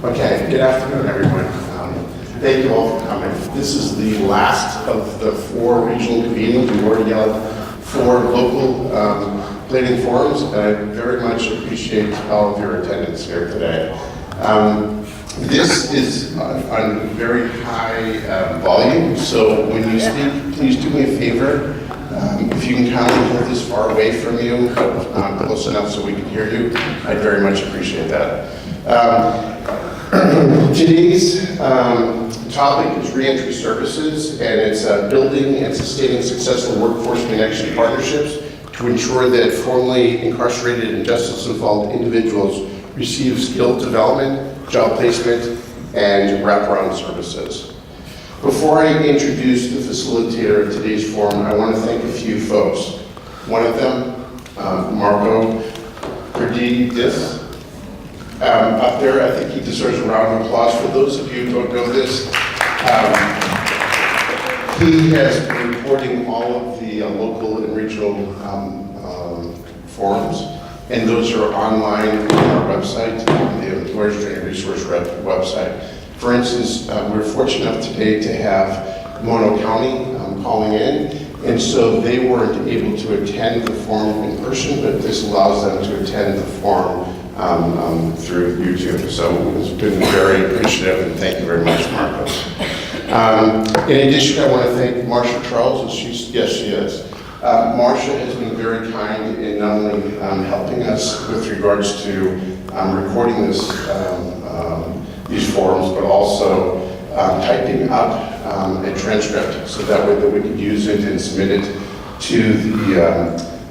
Okay, good afternoon, everyone. Thank you all for coming. This is the last of the 4 regional convenings. We've already held 4 local planning forums, and I very much appreciate all of your attendance here today. This is on very high volume, so when you speak, please do me a favor. If you can kindly hold this far away from you, but close enough so we can hear you, I'd very much appreciate that. Today's topic is reentry services, and it's building and sustaining successful workforce connection partnerships to ensure that formerly incarcerated and justice-involved individuals receive skill development, job placement, and wraparound services. Before I introduce the facilitator of today's forum, I want to thank a few folks. One of them, Marco Perdidis, up there. I think he deserves a round of applause. For those of you who don't know this, he has been recording all of the local and regional forums, and those are online on our website, the Employers Training Resource website. For instance, we're fortunate enough today to have Mono County calling in, and so they weren't able to attend the forum in person, but this allows them to attend the forum through YouTube. So it's been very appreciative, and thank you very much, Marco. In addition, I want to thank Marsha Charles, and yes, she is. Marsha has been very kind in not only helping us with regards to recording these forums, but also typing up a transcript so that way that we can use it and submit it to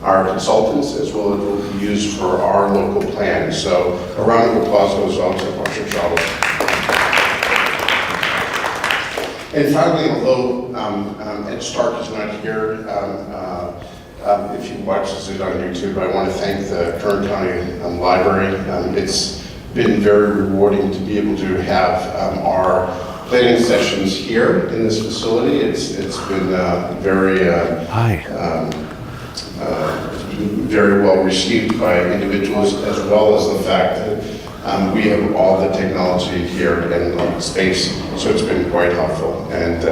our consultants, as well as it will be used for our local plan. So a round of applause goes out to Marsha Charles. And finally, although Ed Stark is not here, if you watch this on YouTube, I want to thank the Kern County Library. It's been very rewarding to be able to have our planning sessions here in this facility. It's been very well received by individuals, as well as the fact that we have all the technology here in space, so it's been quite helpful. And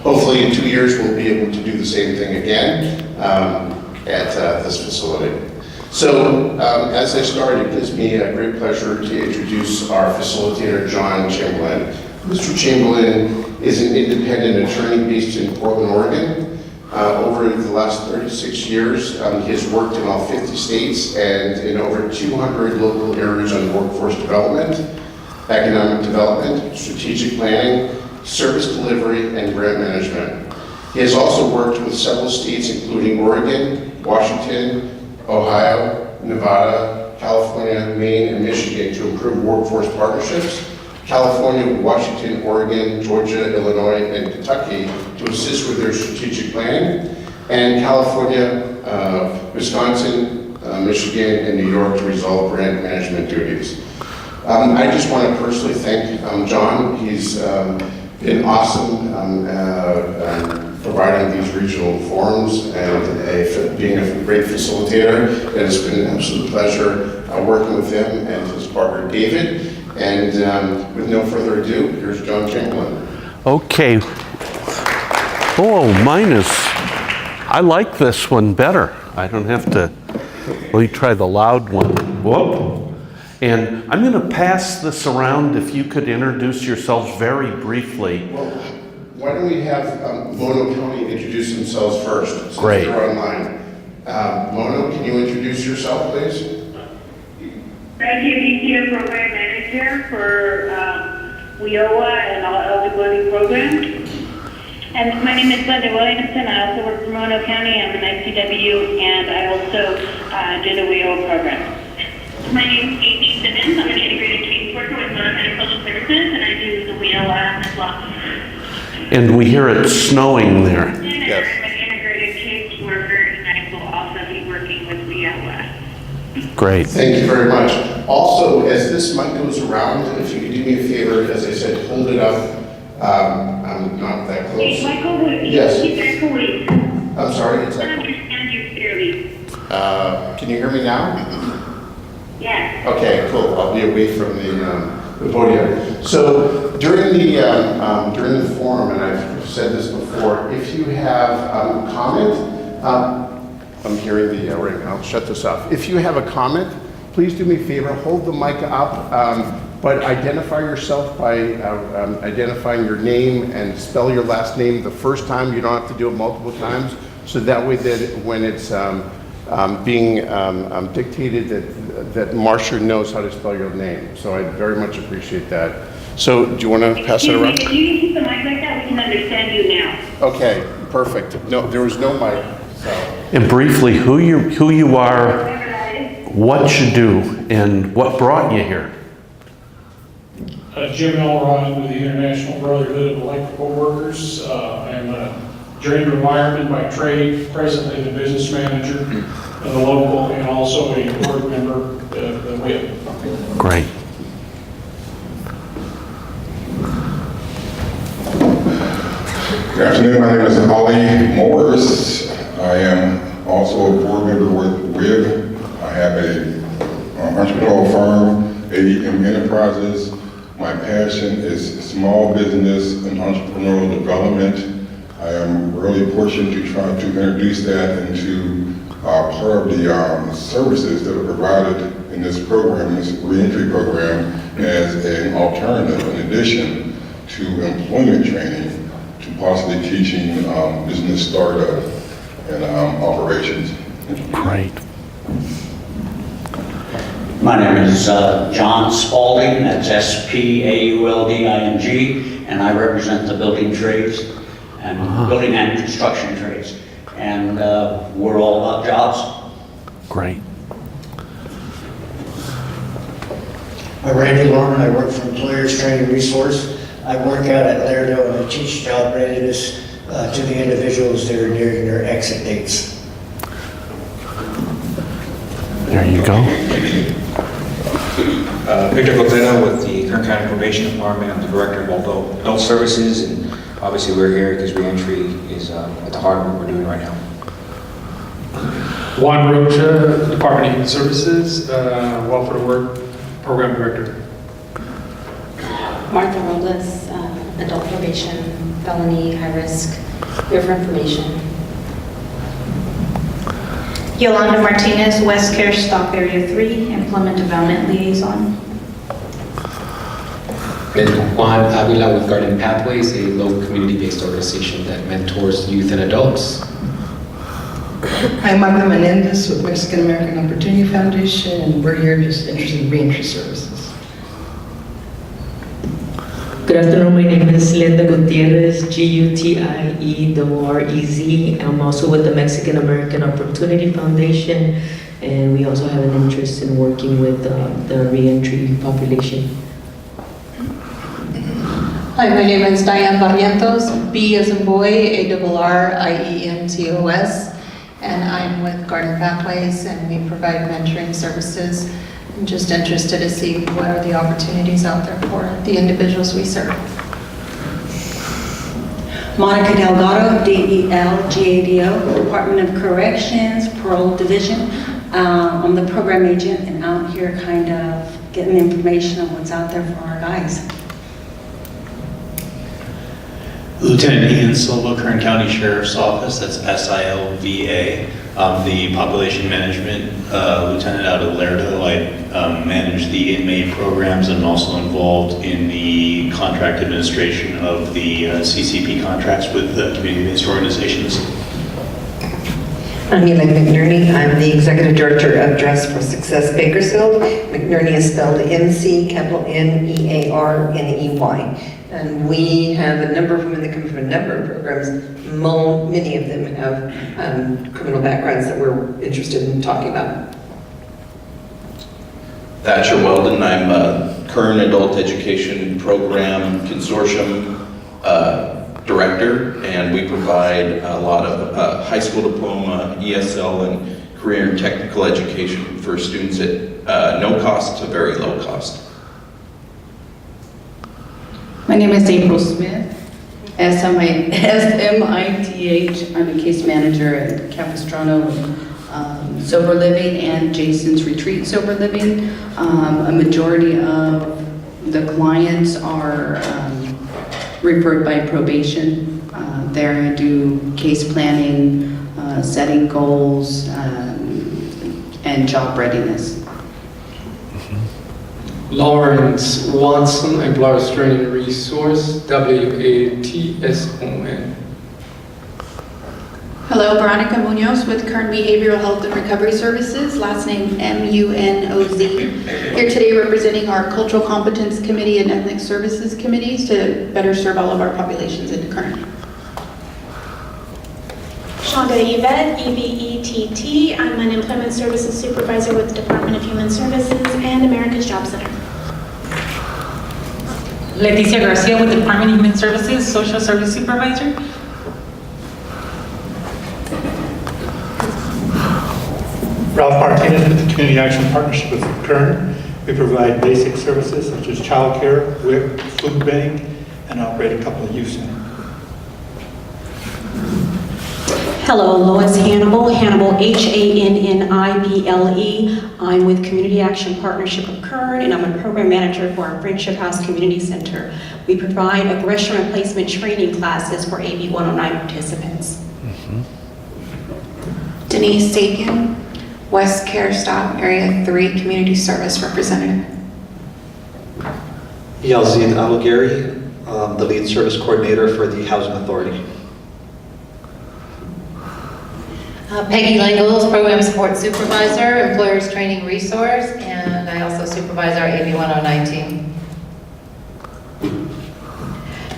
hopefully in 2 years we'll be able to do the same thing again at this facility. So as I started, it gives me a great pleasure to introduce our facilitator, John Chamberlin. Mr. Chamberlin is an independent attorney based in Portland, Oregon. Over the last 36 years, he has worked in all 50 states and in over 200 local areas on workforce development, economic development, strategic planning, service delivery, and grant management. He has also worked with several states, including Oregon, Washington, Ohio, Nevada, California, Maine, and Michigan to improve workforce partnerships, California, Washington, Oregon, Georgia, Illinois, and Kentucky to assist with their strategic planning, and California, Wisconsin, Michigan, and New York to resolve grant management duties. I just want to personally thank John. He's been awesome providing these regional forums and being a great facilitator. And it's been an absolute pleasure working with him and his partner David. And with no further ado, here's John Chamberlin. Okay. Oh, I like this one better. I don't have to, let me try the loud one. Whoop. And I'm going to pass this around. If you could introduce yourselves very briefly. Well, why don't we have Mono County introduce themselves first, since Great. They're online. Mono, can you introduce yourself, please? Thank you, VP Program Manager for WIOA and all eligibility programs. And my name is Linda Williamson. I also work for Mono County. I'm an ICW, and I also do the WIOA program. My name is Amy Simmons. I'm an integrated caseworker with Mono County Social Services, and I do the WIOA as well. And we hear it snowing there. And Yes. I'm an integrated caseworker, and I will also be working with WIOA. Great. Thank you very much. Also, as this mic goes around, if you could do me a favor, as I said, hold it up. I'm not that close. Michael Wood. Yes. Exactly. I'm sorry, it's I echoing. understand you clearly. Can you hear me now? Yes. Okay, cool. I'll be away from the the podium. So during the forum, and I've said this before, if you have a comment, I'm hearing the ring. I'll shut this off. If you have a comment, please do me a favor, hold the mic up, but identify yourself by identifying your name and spell your last name the first time. You don't have to do it multiple times. So that way that when it's being dictated that Marcia knows how to spell your name. So I very much appreciate that. So do you want to pass it around? If you keep the mic like that, we can understand you now. Okay, perfect. No, there was no mic. So. And briefly, who you are, what you do, and what brought you here. Jim Elrod with the International Brotherhood of Electrical Workers. I'm a journeyman wireman by trade, presently the business manager of the local, and also a board member of the WIP. Great. Good afternoon, my name is Ollie Morris. I am also a board member with WIB. I have an entrepreneurial firm, ADM Enterprises. My passion is small business and entrepreneurial development. I am really pushing to try to introduce that into part of the services that are provided in this program, this reentry program, as an alternative in addition to employment training, to possibly teaching business startup and operations. Great. My name is John Spalding, that's S-P-A-U-L-D-I-N-G, and I represent the building trades and building and construction trades. And we're all about jobs. Great. I'm Randy Lorman. I work for Employers Training Resource. I work out at Laredo and I teach job readiness to the individuals that are nearing their exit dates. There you go. Victor Gordeno with the Kern County Probation Department. I'm the Director of Adult Services, and obviously we're here because reentry is at the heart of what we're doing right now. Juan Rocha, Department of Human Services, Welfare to Work Program Director. Martha Robles, Adult Probation, Felony, High Risk, here for information. Yolanda Martinez, West Care Stop Area 3, Employment Development Liaison. And Juan Avila with Garden Pathways, a local community-based organization that mentors youth and adults. I'm Martha Menendez with Mexican American Opportunity Foundation, and we're here just interested in reentry services. Good afternoon, my name is Linda Gutierrez, G-U-T-I-E-R-R-E-Z. I'm also with the Mexican American Opportunity Foundation, and we also have an interest in working with the reentry population. Hi, my name is Diane Barrientos, B as in boy, A-R-R-I-E-N-T-O-S, and I'm with Garden Pathways, and we provide mentoring services. I'm just interested to see what are the opportunities out there for the individuals we serve. Monica Delgado, D-E-L-G-A-D-O, Department of Corrections, Parole Division. I'm the program agent and out here kind of getting information on what's out there for our guys. Lieutenant Ian Silva, Kern County Sheriff's Office, that's S-I-L-V-A. I'm the population management lieutenant out of Laredo. I manage the inmate programs and I'm also involved in the contract administration of the CCP contracts with community-based organizations. I'm Elaine McNerney. I'm the Executive Director of Dress for Success Bakersfield. McNerney is spelled M-C-N-E-A-R-N-E-Y. And we have a number of women that come from a number of programs. Many of them have criminal backgrounds that we're interested in talking about. Thatcher Weldon, I'm a Kern Adult Education Program Consortium Director, and we provide a lot of high school diploma, ESL, and career and technical education for students at no cost to very low cost. My name is April Smith, S-M-I-T-H. I'm a case manager at Capistrano Sober Living and Jason's Retreat Sober Living. A majority of The clients are referred by probation. There I do case planning, setting goals, and job readiness. Lawrence Watson, Employers Training Resource, WATSON. Hello, Veronica Munoz with Kern Behavioral Health and Recovery Services, last name MUNOZ. Here today representing our Cultural Competence Committee and Ethnic Services Committees to better serve all of our populations in Kern. Shonda Yvette, EVETT. I'm an Employment Services Supervisor with the Department of Human Services and America's Job Center. Leticia Garcia with the Department of Human Services, Social Service Supervisor. Ralph Martinez with the Community Action Partnership with Kern. We provide basic services such as childcare, WIC, food bank, and operate a couple of youth centers. Hello, Lois Hannibal, Hannible, I'm with Community Action Partnership of Kern, and I'm a program manager for our Friendship House Community Center. We provide aggression replacement training classes for AB 109 participants. Denise Sagan, West Care Stop Area 3 Community Service Representative. Yalzid Alugari, the Lead Service Coordinator for the Housing Authority. Peggy Langles, Program Support Supervisor, Employers Training Resource, and I also supervise our AB 109 team.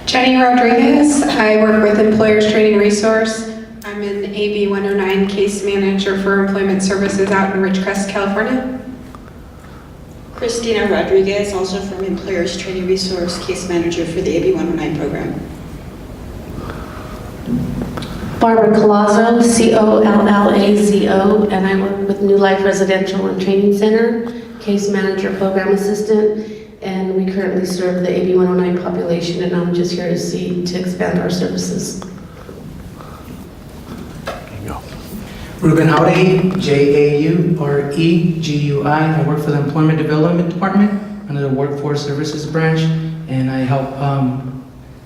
Jenny Rodriguez, I work with Employers Training Resource. I'm an AB 109 Case Manager for Employment Services out in Ridgecrest, California. Christina Rodriguez, also from Employers Training Resource, Case Manager for the AB 109 program. Barbara Collazo, COLLAZO, and I work with New Life Residential and Training Center, Case Manager, Program Assistant, and we currently serve the AB 109 population, and I'm just here to expand our services. Ruben Jauregui, JAUREGUI. I work for the Employment Development Department under the Workforce Services branch, and I help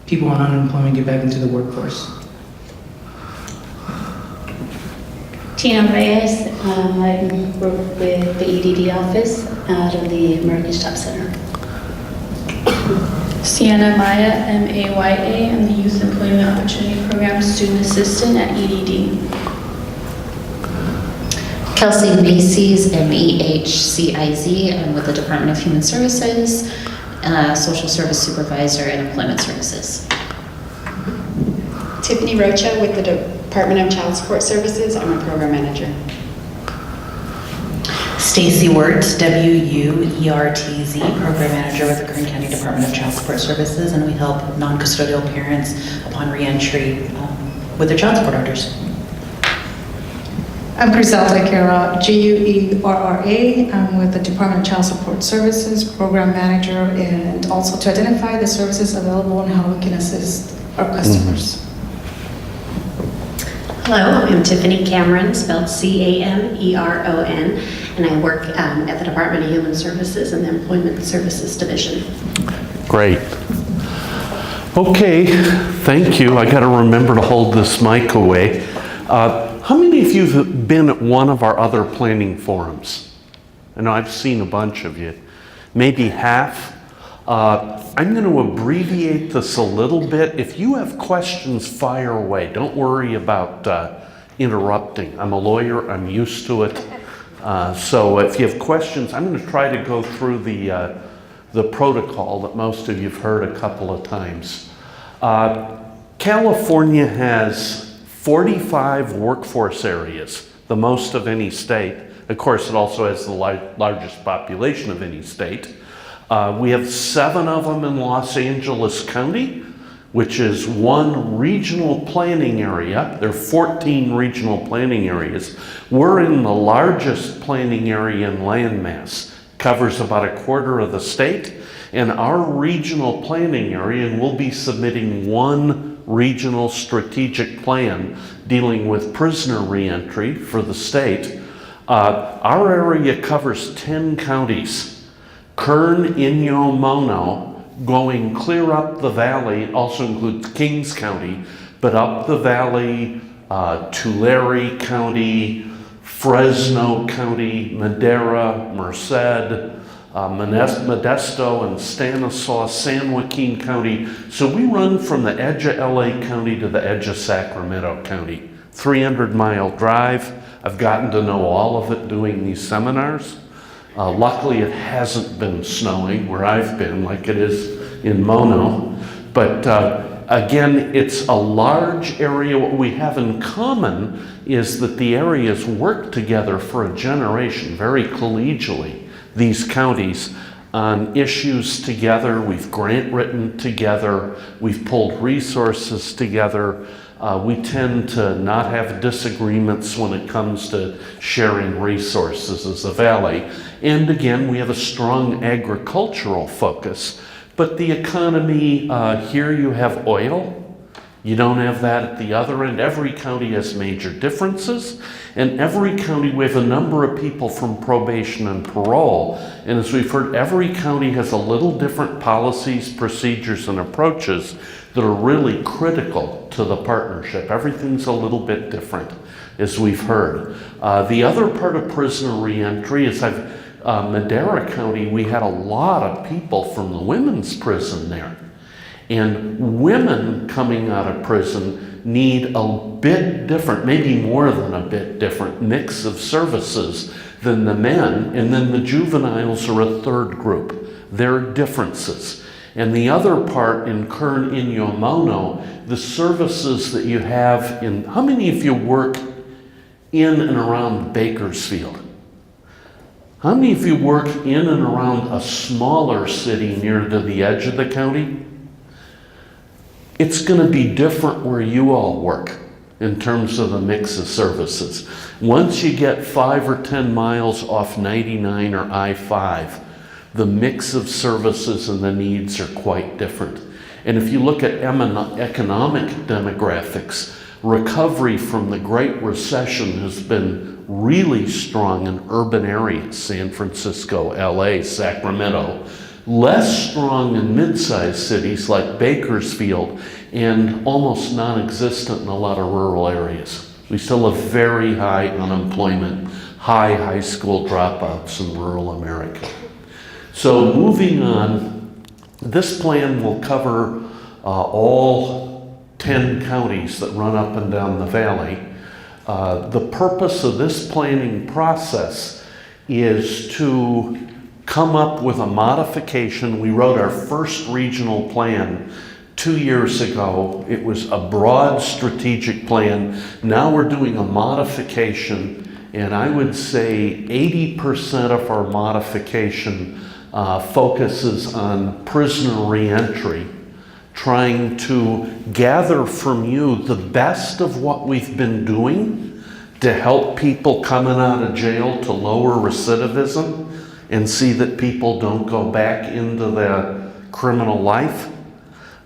people on unemployment get back into the workforce. Tina Reyes, I work with the EDD office out of the America's Job Center. Sienna Maya, MAYA, I'm the Youth Employment Opportunity Program Student Assistant at EDD. Kelsey Macy's, MEHCIZ, I'm with the Department of Human Services, Social Service Supervisor and Employment Services. Tiffany Rocha with the Department of Child Support Services, I'm a Program Manager. Stacy Wirtz, WUERTZ, Program Manager with the Kern County Department of Child Support Services, and we help non-custodial parents upon reentry with their child support orders. I'm Griselda Guerra, GUERRA. I'm with the Department of Child Support Services, Program Manager, and also to identify the services available and how we can assist our customers. Hello, I'm Tiffany Cameron, spelled CAMERON, and I work at the Department of Human Services and the Employment Services Division. Great. Okay, thank you. I got to remember to hold this mic away. How many of you have been at one of our other planning forums? I know I've seen a bunch of you, maybe half. I'm going to abbreviate this a little bit. If you have questions, fire away. Don't worry about interrupting. I'm a lawyer, I'm used to it. So if you have questions, I'm going to try to go through the protocol that most of you have heard a couple of times. California has 45 workforce areas, the most of any state. Of course, it also has the largest population of any state. We have 7 of them in Los Angeles County, which is one regional planning area. There are 14 regional planning areas. We're in the largest planning area in landmass, covers about a quarter of the state. And our regional planning area, and we'll be submitting one regional strategic plan dealing with prisoner reentry for the state. Our area covers 10 counties. Kern, Inyo, Mono, going clear up the valley, it also includes Kings County, but up the valley, Tulare County, Fresno County, Madera, Merced, Modesto and Stanislaus, San Joaquin County. So we run from the edge of LA County to the edge of Sacramento County. 300-mile drive. I've gotten to know all of it doing these seminars. Luckily, it hasn't been snowing where I've been like it is in Mono. But again, it's a large area. What we have in common is that the areas work together for a generation, very collegially, these counties, on issues together. We've grant written together. We've pulled resources together. We tend to not have disagreements when it comes to sharing resources as a valley. And again, we have a strong agricultural focus. But the economy, here you have oil. You don't have that at the other end. Every county has major differences. And every county, we have a number of people from probation and parole. And as we've heard, every county has a little different policies, procedures, and approaches that are really critical to the partnership. Everything's a little bit different, as we've heard. The other part of prisoner reentry is Madera County, we had a lot of people from the women's prison there. And women coming out of prison need a bit different, maybe more than a bit different mix of services than the men. And then the juveniles are a third group. There are differences. And the other part in Kern, Inyo, Mono, the services that you have in, how many of you work in and around Bakersfield? How many of you work in and around a smaller city near to the edge of the county? It's going to be different where you all work in terms of the mix of services. Once you get 5 or 10 miles off 99 or I-5, the mix of services and the needs are quite different. And if you look at economic demographics, recovery from the Great Recession has been really strong in urban areas, San Francisco, LA, Sacramento, less strong in mid-sized cities like Bakersfield, and almost non-existent in a lot of rural areas. We still have very high unemployment, high school dropouts in rural America. So moving on, this plan will cover all 10 counties that run up and down the valley. The purpose of this planning process is to come up with a modification. We wrote our first regional plan 2 years ago. It was a broad strategic plan. Now we're doing a modification, and I would say 80% of our modification focuses on prisoner reentry, trying to gather from you the best of what we've been doing to help people coming out of jail to lower recidivism and see that people don't go back into their criminal life.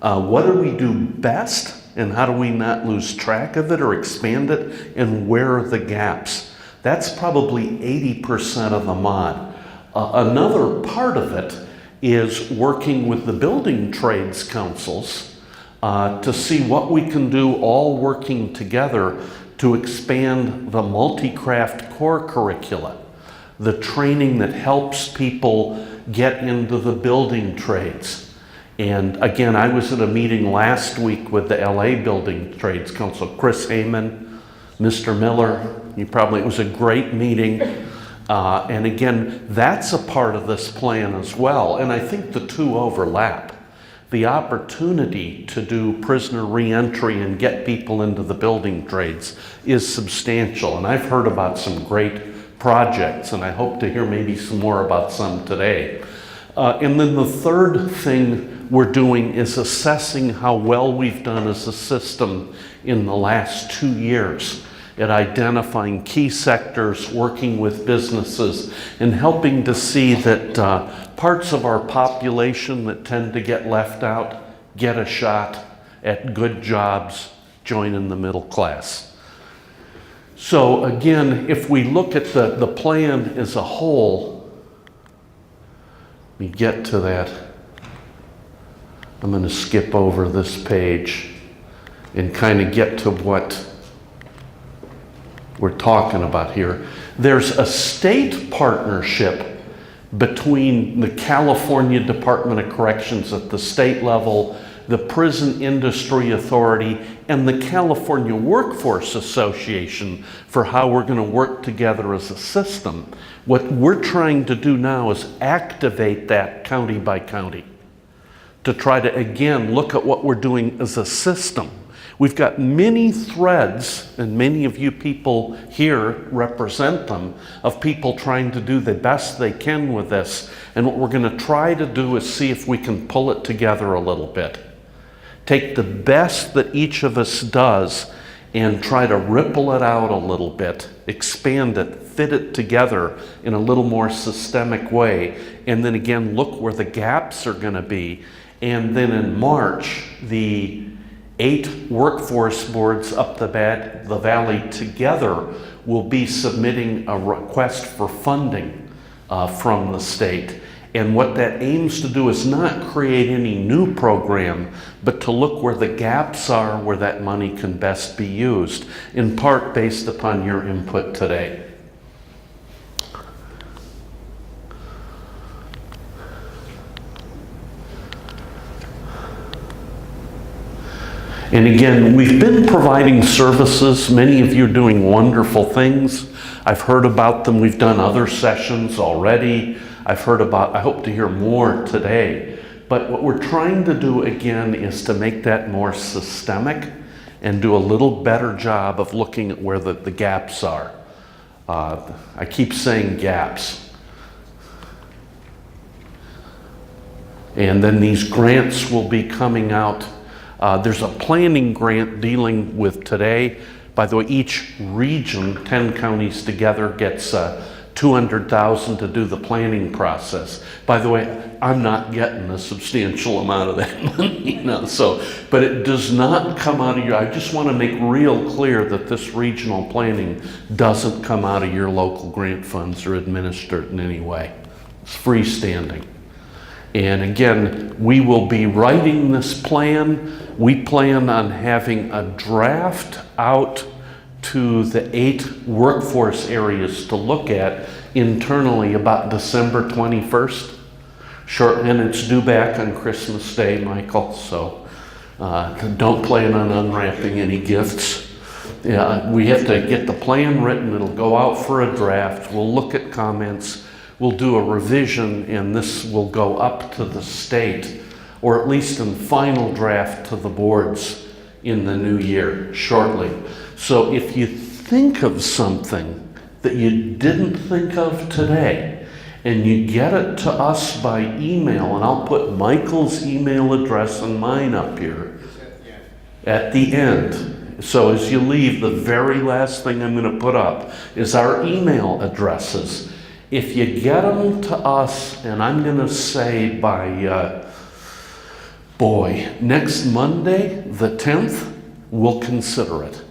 What do we do best, and how do we not lose track of it or expand it, and where are the gaps? That's probably 80% of the mod. Another part of it is working with the building trades councils to see what we can do, all working together to expand the multi-craft core curricula, the training that helps people get into the building trades. And again, I was at a meeting last week with the LA Building Trades Council, Chris Heyman, Mr. Miller. It was a great meeting. And again, that's a part of this plan as well. And I think the two overlap. The opportunity to do prisoner reentry and get people into the building trades is substantial. And I've heard about some great projects, and I hope to hear maybe some more about some today. And then the third thing we're doing is assessing how well we've done as a system in the last 2 years at identifying key sectors, working with businesses, and helping to see that parts of our population that tend to get left out get a shot at good jobs, join in the middle class. So again, if we look at the plan as a whole, Let me get to that. I'm going to skip over this page and kind of get to what we're talking about here. There's a state partnership between the California Department of Corrections at the state level, the Prison Industry Authority, and the California Workforce Association for how we're going to work together as a system. What we're trying to do now is activate that county by county to try to, again, look at what we're doing as a system. We've got many threads, and many of you people here represent them, of people trying to do the best they can with this. And what we're going to try to do is see if we can pull it together a little bit. Take the best that each of us does and try to ripple it out a little bit, expand it, fit it together in a little more systemic way, and then again look where the gaps are going to be. And then in March, the 8 workforce boards up the valley together will be submitting a request for funding from the state. And what that aims to do is not create any new program, but to look where the gaps are, where that money can best be used, in part based upon your input today. And again, we've been providing services. Many of you are doing wonderful things. I've heard about them. We've done other sessions already. I hope to hear more today. But what we're trying to do again is to make that more systemic and do a little better job of looking at where the gaps are. I keep saying gaps. And then these grants will be coming out. There's a planning grant dealing with today. By the way, each region, 10 counties together, gets $200,000 to do the planning process. By the way, I'm not getting a substantial amount of that money, but it does not come out of your, I just want to make real clear that this regional planning doesn't come out of your local grant funds or administered in any way. It's freestanding. And again, we will be writing this plan. We plan on having a draft out to the 8 workforce areas to look at internally about December 21st. And it's due back on Christmas Day, Michael, so don't plan on unwrapping any gifts. We have to get the plan written. It'll go out for a draft. We'll look at comments. We'll do a revision, and this will go up to the state, or at least in final draft to the boards in the new year, shortly. So if you think of something that you didn't think of today, and you get it to us by email, and I'll put Michael's email address and mine up here at the end. So as you leave, the very last thing I'm going to put up is our email addresses. If you get them to us, and I'm going to say by, next Monday, the 10th, we'll consider it.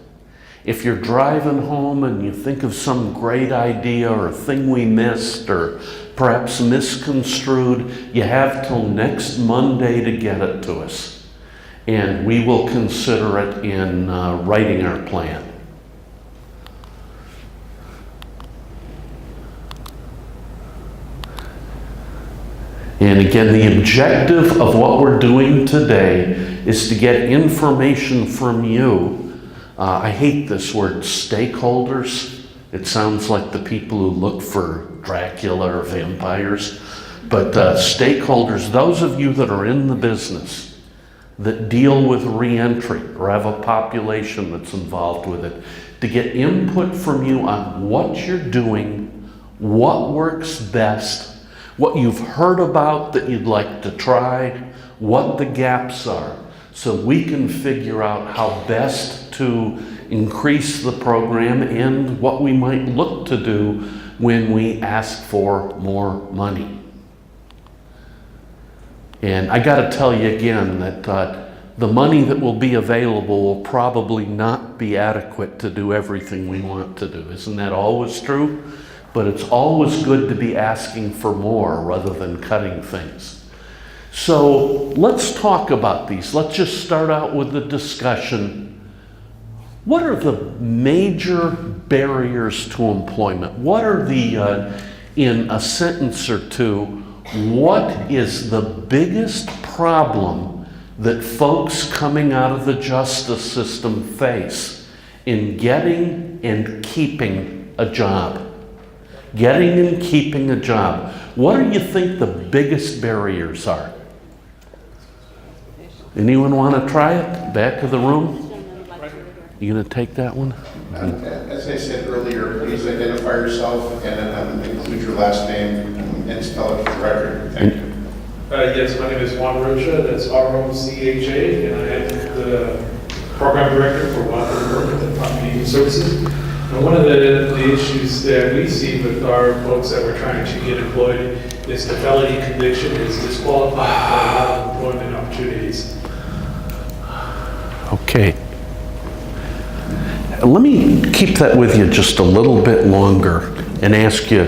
If you're driving home and you think of some great idea or thing we missed or perhaps misconstrued, you have till next Monday to get it to us. And we will consider it in writing our plan. And again, the objective of what we're doing today is to get information from you. I hate this word, stakeholders. It sounds like the people who look for Dracula or vampires. But stakeholders, those of you that are in the business, that deal with reentry or have a population that's involved with it, to get input from you on what you're doing, what works best, what you've heard about that you'd like to try, what the gaps are, so we can figure out how best to increase the program and what we might look to do when we ask for more money. And I got to tell you again that the money that will be available will probably not be adequate to do everything we want to do. Isn't that always true? but it's always good to be asking for more rather than cutting things. So let's talk about these. Let's just start out with the discussion. What are the major barriers to employment? What are the, in a sentence or two, what is the biggest problem that folks coming out of the justice system face in getting and keeping a job? Getting and keeping a job. What do you think the biggest barriers are? Anyone want to try it? Back of the room? You going to take that one? As I said earlier, please identify yourself and include your last name and spell it for the record. Thank you. Yes, my name is Juan Rocha, that's R-O-C-H-A, and I am the program director for Wildlife Work at the Department of Human Services. And one of the issues that we see with our folks that we're trying to get employed is the felony conviction is disqualified for a lot of employment opportunities. Okay. Let me keep that with you just a little bit longer and ask you,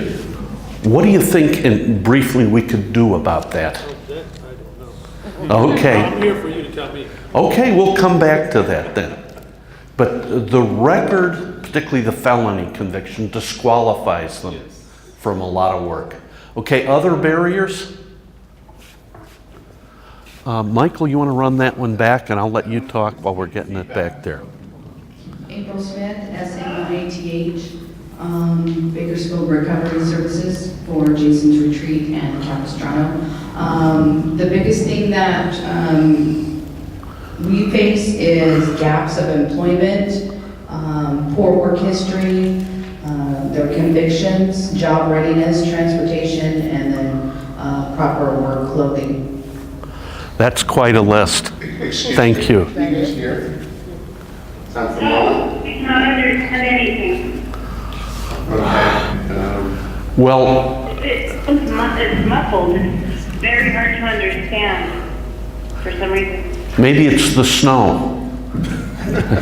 what do you think, and briefly, we could do about that? Okay. I'm here for you to tell me. Okay, we'll come back to that then. But the record, particularly the felony conviction, disqualifies them from a lot of work. Okay, other barriers? Michael, you want to run that one back, and I'll let you talk while we're getting it back there. April Smith, S-M-I-T-H, Bakersfield Recovery Services for Jason's Retreat and Capistrano. The biggest thing that we face is gaps of employment, poor work history, their convictions, job readiness, transportation, and then proper work clothing. That's quite a list. Thank you. No, we cannot understand anything. Well, It's muffled. It's very hard to understand for some reason. maybe it's the snow.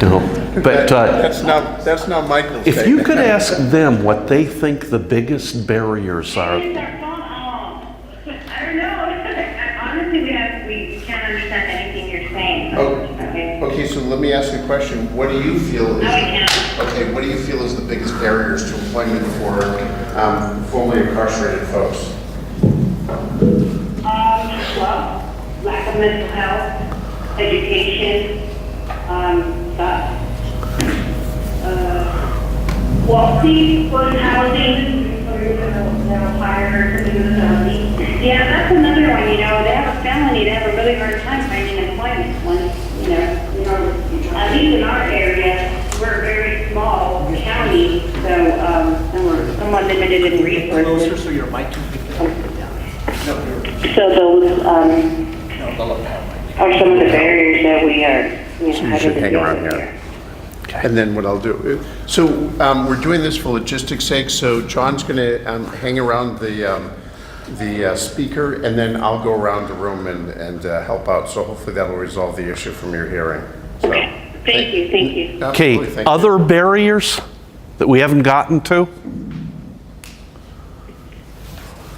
No, but That's not Michael's if you statement. could ask them what they think the biggest barriers are. I don't know. Honestly, we can't understand anything you're saying. Okay, so let me ask you a question. What do you feel is... No, I can't. Okay, what do you feel is the biggest barriers to employment for formerly incarcerated folks? Well, lack of mental health, education, wealthy, good housing, yeah, that's another one, you know, they have a family, they have a really hard time finding employment when, you know, at least in our area, we're a very small county, so, and we're somewhat limited in resources. Closer so your mic can pick it down. So those, are some of the barriers that we are, you know, You should hang around here. And then what I'll do, so we're doing this for logistics' sake, so John's going to hang around the speaker, and then I'll go around the room and help out. So hopefully that'll resolve the issue from your hearing. So, Thank you. Okay, absolutely, thank you. other barriers that we haven't gotten to?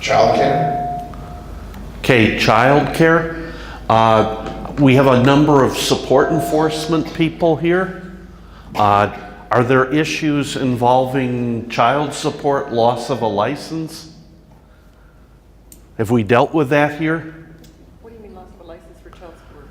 Childcare? Okay, childcare. We have a number of support enforcement people here. Are there issues involving child support, loss of a license? Have we dealt with that here? What do you mean loss of a license for child support?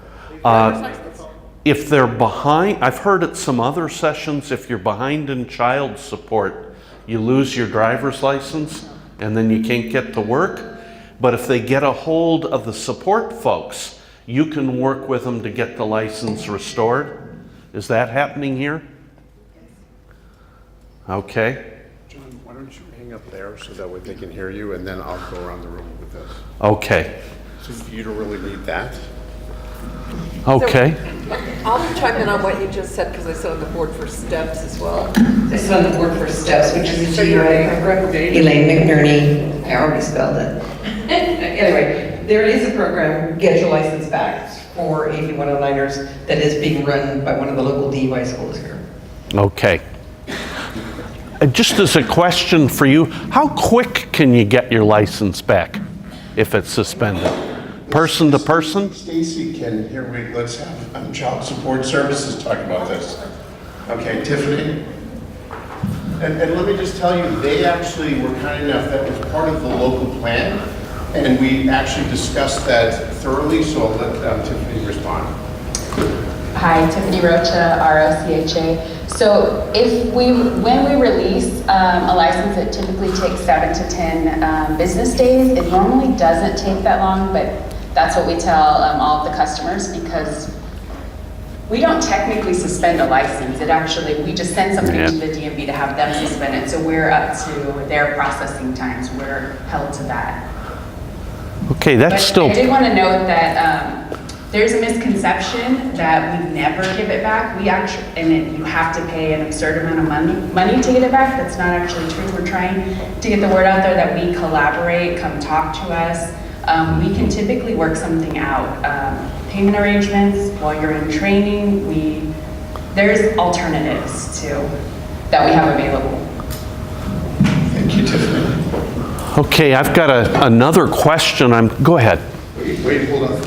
If they're behind, I've heard at some other sessions, if you're behind in child support, you lose your driver's license and then you can't get to work. But if they get a hold of the support folks, you can work with them to get the license restored. Is that happening here? Okay. John, why don't you hang up there so that way they can hear you, and then I'll go around the room with this. Okay. So you don't really need that? Okay. So, I'll chime in on what you just said because I sit on the board for STEPS as well. I sit on the board for STEPS, which is So a you're GUI. recommending- Elaine McNerney, I already spelled it. Anyway, there is a program, Get Your License Back, for AB 109ers that is being run by one of the local DUI schools here. Okay. just as a question for you, how quick can you get your license back if it's suspended? Person to person? Stacy can, let's have Child Support Services talk about this. Okay, Tiffany? And let me just tell you, they actually were kind enough, that was part of the local plan, and we actually discussed that thoroughly, so I'll let Tiffany respond. Hi, Tiffany Rocha, ROCHA. So when we release a license, it typically takes 7 to 10 business days. It normally doesn't take that long, but that's what we tell all of the customers, because we don't technically suspend a license. It actually, we just send somebody to the DMV to have them suspend it. So we're up to their processing times. We're held to that. Okay, that's still... I did want to note that there's a misconception that we never give it back. We actually, you have to pay an absurd amount of money to get it back. That's not actually true. We're trying to get the word out there that we collaborate, come talk to us. We can typically work something out. Payment arrangements while you're in training, there's alternatives too that we have available. Thank you, Tiffany. Okay, I've got another question. Go ahead. Wait, hold on.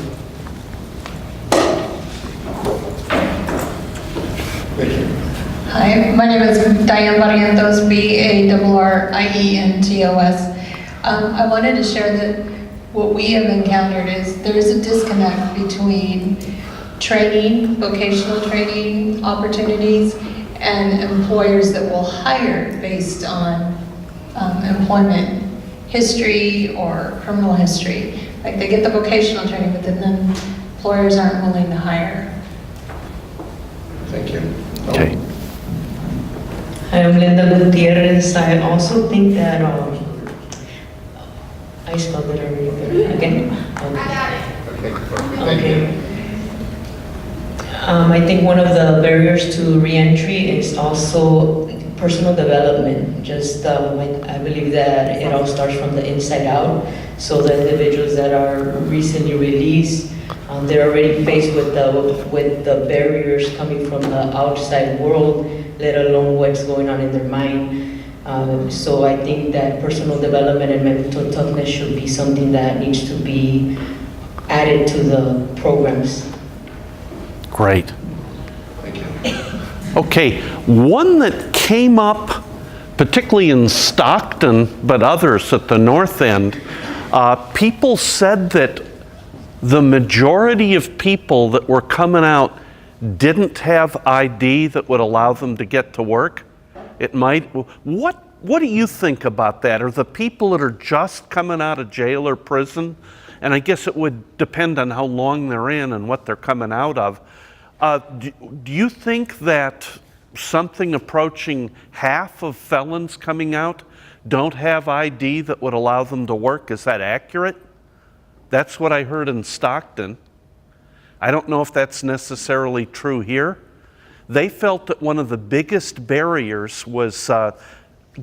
Thank you. Hi, my name is Diane Barrientos, BARRIENTOS. I wanted to share that what we have encountered is there is a disconnect between training, vocational training opportunities, and employers that will hire based on employment history or criminal history. Like they get the vocational training, but then employers aren't willing to hire. Thank you. Okay. Hi, I'm Linda Gutierrez. I also think that I spelled it already there. Again? Okay. I think one of the barriers to re-entry is also personal development. Just, I believe that it all starts from the inside out. So the individuals that are recently released, they're already faced with the barriers coming from the outside world, let alone what's going on in their mind. So I think that personal development and mental toughness should be something that needs to be added to the programs. Great. Okay, one that came up, particularly in Stockton, but others at the north end, people said that the majority of people that were coming out didn't have ID that would allow them to get to work. It might. What do you think about that? Are the people that are just coming out of jail or prison, and I guess it would depend on how long they're in and what they're coming out of, do you think that something approaching half of felons coming out don't have ID that would allow them to work? Is that accurate? That's what I heard in Stockton. I don't know if that's necessarily true here. They felt that one of the biggest barriers was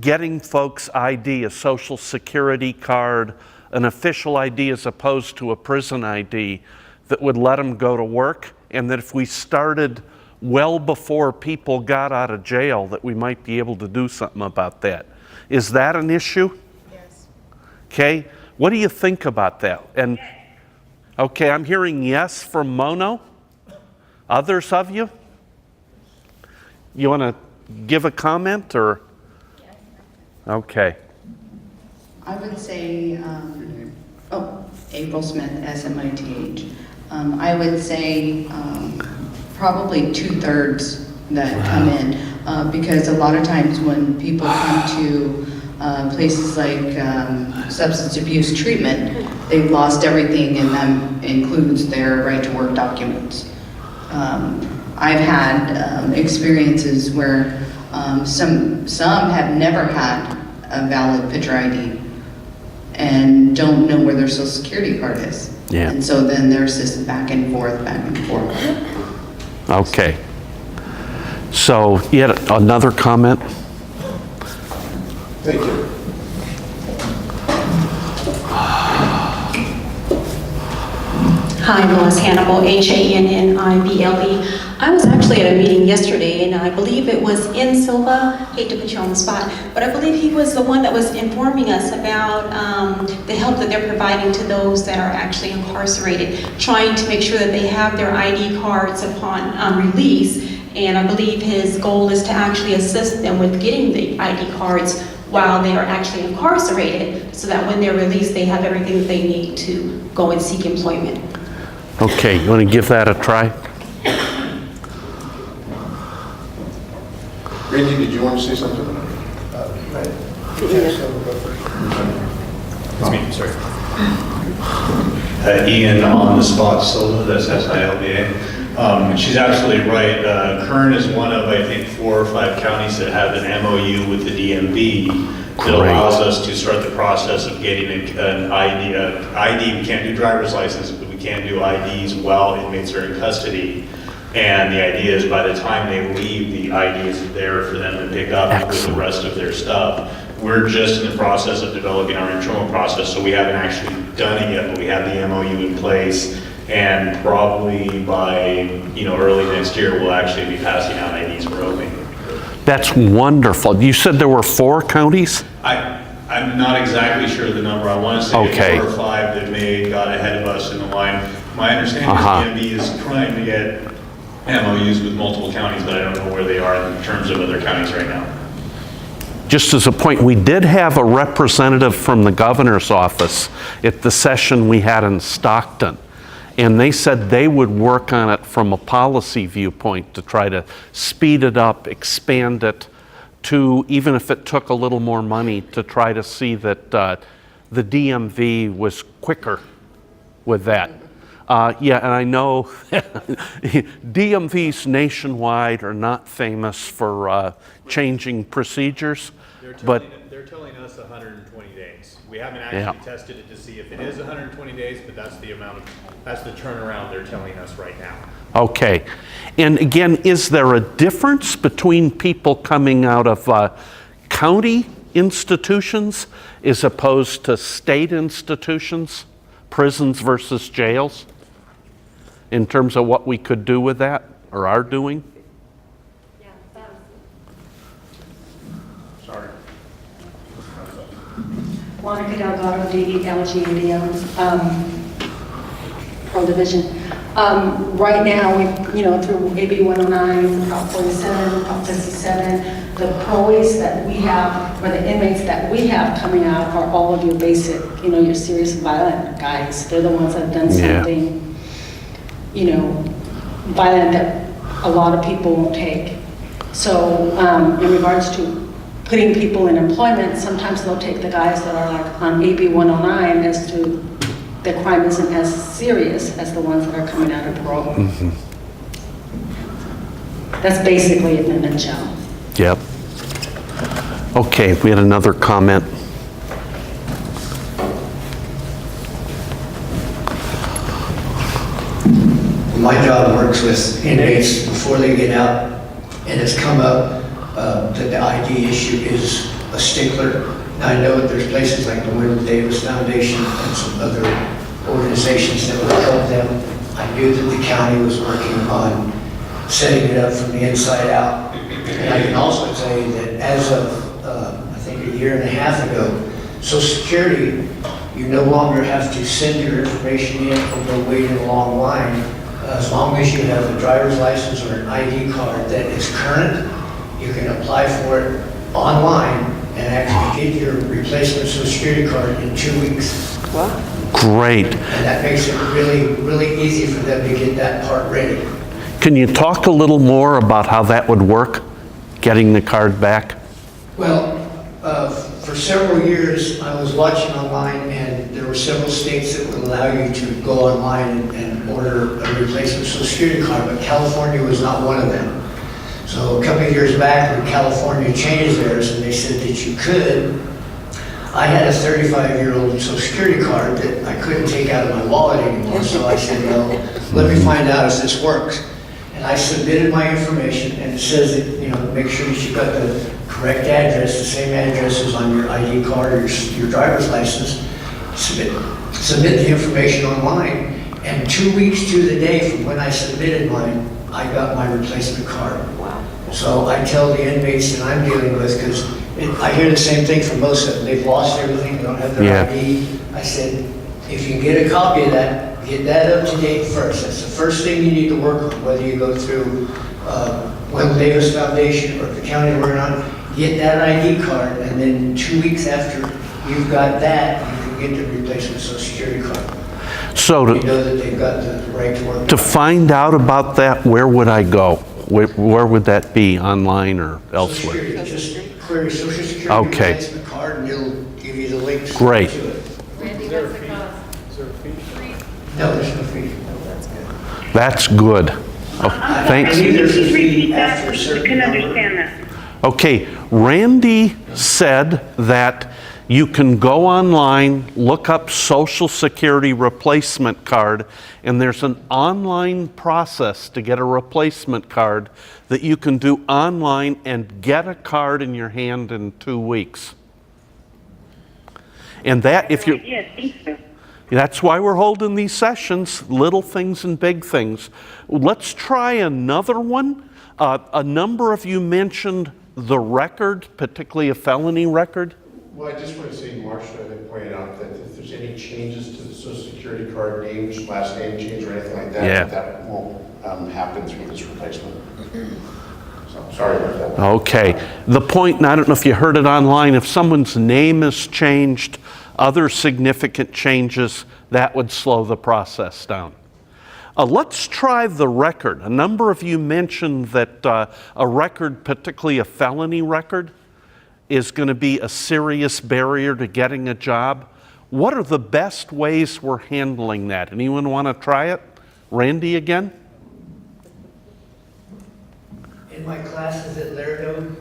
getting folks ID, a social security card, an official ID as opposed to a prison ID that would let them go to work, and that if we started well before people got out of jail, that we might be able to do something about that. Is that an issue? Yes. Okay, what do you think about that? And okay, I'm hearing yes from Mono. Others of you? You want to give a comment or? Okay. I would say, April Smith, SMITH. I would say probably 2/3 that come in, because a lot of times when people come to places like substance abuse treatment, they've lost everything, and that includes their right to work documents. I've had experiences where some have never had a valid picture ID and don't know where their social security card is. Yeah. And so then they're assisted back and forth. Okay. So, yet another comment? Thank you. Hi, Melissa Hannibal, HANNIBLE. I was actually at a meeting yesterday, and I believe it was in Silva. Hate to put you on the spot, but I believe he was the one that was informing us about the help that they're providing to those that are actually incarcerated, trying to make sure that they have their ID cards upon release. And I believe his goal is to actually assist them with getting the ID cards while they are actually incarcerated, so that when they're released, they have everything that they need to go and seek employment. Okay, you want to give that a try? Randy, did you want to say something? It's me, sorry. Ian on the spot Silva, that's SILVA. She's absolutely right. Kern is one of, I think, 4 or 5 counties that have an MOU with the DMV that allows us to start the process of getting an ID. We can't do driver's license, but we can do IDs while inmates are in custody. And the idea is by the time they leave, the ID is there for them to pick up with the rest of their stuff. We're just in the process of developing our internal process, so we haven't actually done it yet, but we have the MOU in place. And probably by early next year, we'll actually be passing out IDs for opening. That's wonderful. You said there were 4 counties? I'm not exactly sure of the number. I want to say 4 or 5 that may got ahead of us in the line. My understanding is DMV is trying to get MOUs with multiple counties, but I don't know where they are in terms of other counties right now. Just as a point, we did have a representative from the governor's office at the session we had in Stockton. And they said they would work on it from a policy viewpoint to try to speed it up, expand it to, even if it took a little more money, to try to see that the DMV was quicker with that. Yeah, and I know DMVs nationwide are not famous for changing procedures, but they're telling us 120 days. We haven't actually tested it to see if it is 120 days, but that's the turnaround they're telling us right now. Okay. And again, is there a difference between people coming out of county institutions as opposed to state institutions, prisons versus jails, in terms of what we could do with that or are doing? Sorry. Monica Delgado, DELGADM, Pro Division. Right now, through AB 109, Prop 47, Prop 57, the PROEs that we have, or the inmates that we have coming out are all of your basic, your serious violent guys. They're the ones that have done something, violent that a lot of people won't take. So in regards to putting people in employment, sometimes they'll take the guys that are like on AB 109 as to the crime isn't as serious as the ones that are coming out of parole. Mm-hmm. That's basically it in a nutshell. Yep. Okay, we had another comment. My job works with inmates before they get out, and it's come up that the ID issue is a stickler. Now, I know that there's places like the William Davis Foundation and some other organizations that would help them. I knew that the county was working on setting it up from the inside out. And I can also tell you that as of, I think a year and a half ago, Social Security, you no longer have to send your information in or go wait in a long line. As long as you have a driver's license or an ID card that is current, you can apply for it online and actually get your replacement Social Security card in 2 weeks. Wow. Great. And that makes it really, really easy for them to get that part ready. Can you talk a little more about how that would work, getting the card back? Well, for several years, I was watching online, and there were several states that would allow you to go online and order a replacement Social Security card, but California was not one of them. So a couple of years back, when California changed theirs and they said that you could, I had a 35-year-old Social Security card that I couldn't take out of my wallet anymore, so I said, well, let me find out if this works. And I submitted my information, and it says that, make sure that you've got the correct address, the same address as on your ID card or your driver's license. Submit the information online, And 2 weeks to the day from when I submitted mine, I got my replacement card. Wow. So I tell the inmates that I'm dealing with, because I hear the same thing from most of them. They've lost everything, they don't have their Yeah. ID. I said, if you can get a copy of that, get that up to date first. That's the first thing you need to work on, whether you go through Will Davis Foundation or the county we're on. Get that ID card, and then 2 weeks after you've got that, you can get the replacement social security card. So You know that they've got the right to work. to find out about that, where would I go? Where would that be, online or elsewhere? Social Security, just clear your social security Okay. replacement card, and it'll give you the links to Great. it. Randy, what's the cost? No, there's no fee. That's good. Oh, thanks. I believe there's a Please repeat fee that, after a I certain couldn't number. understand that. Okay, Randy said that you can go online, look up Social Security replacement card, and there's an online process to get a replacement card that you can do online and get a card in your hand in 2 weeks. And that, if you're... Yes, thank you. That's why we're holding these sessions, little things and big things. Let's try another one. A number of you mentioned the record, particularly a felony record. Well, I just want to say, Marcia, I pointed out that if there's any changes to the social security card names, last name change or anything like that, Yeah. that won't happen through this replacement. So, sorry about that. Okay. The point, and I don't know if you heard it online, if someone's name is changed, other significant changes, that would slow the process down. Let's try the record. A number of you mentioned that a record, particularly a felony record, is going to be a serious barrier to getting a job. What are the best ways we're handling that? Anyone want to try it? Randy again? In my classes at Laredo,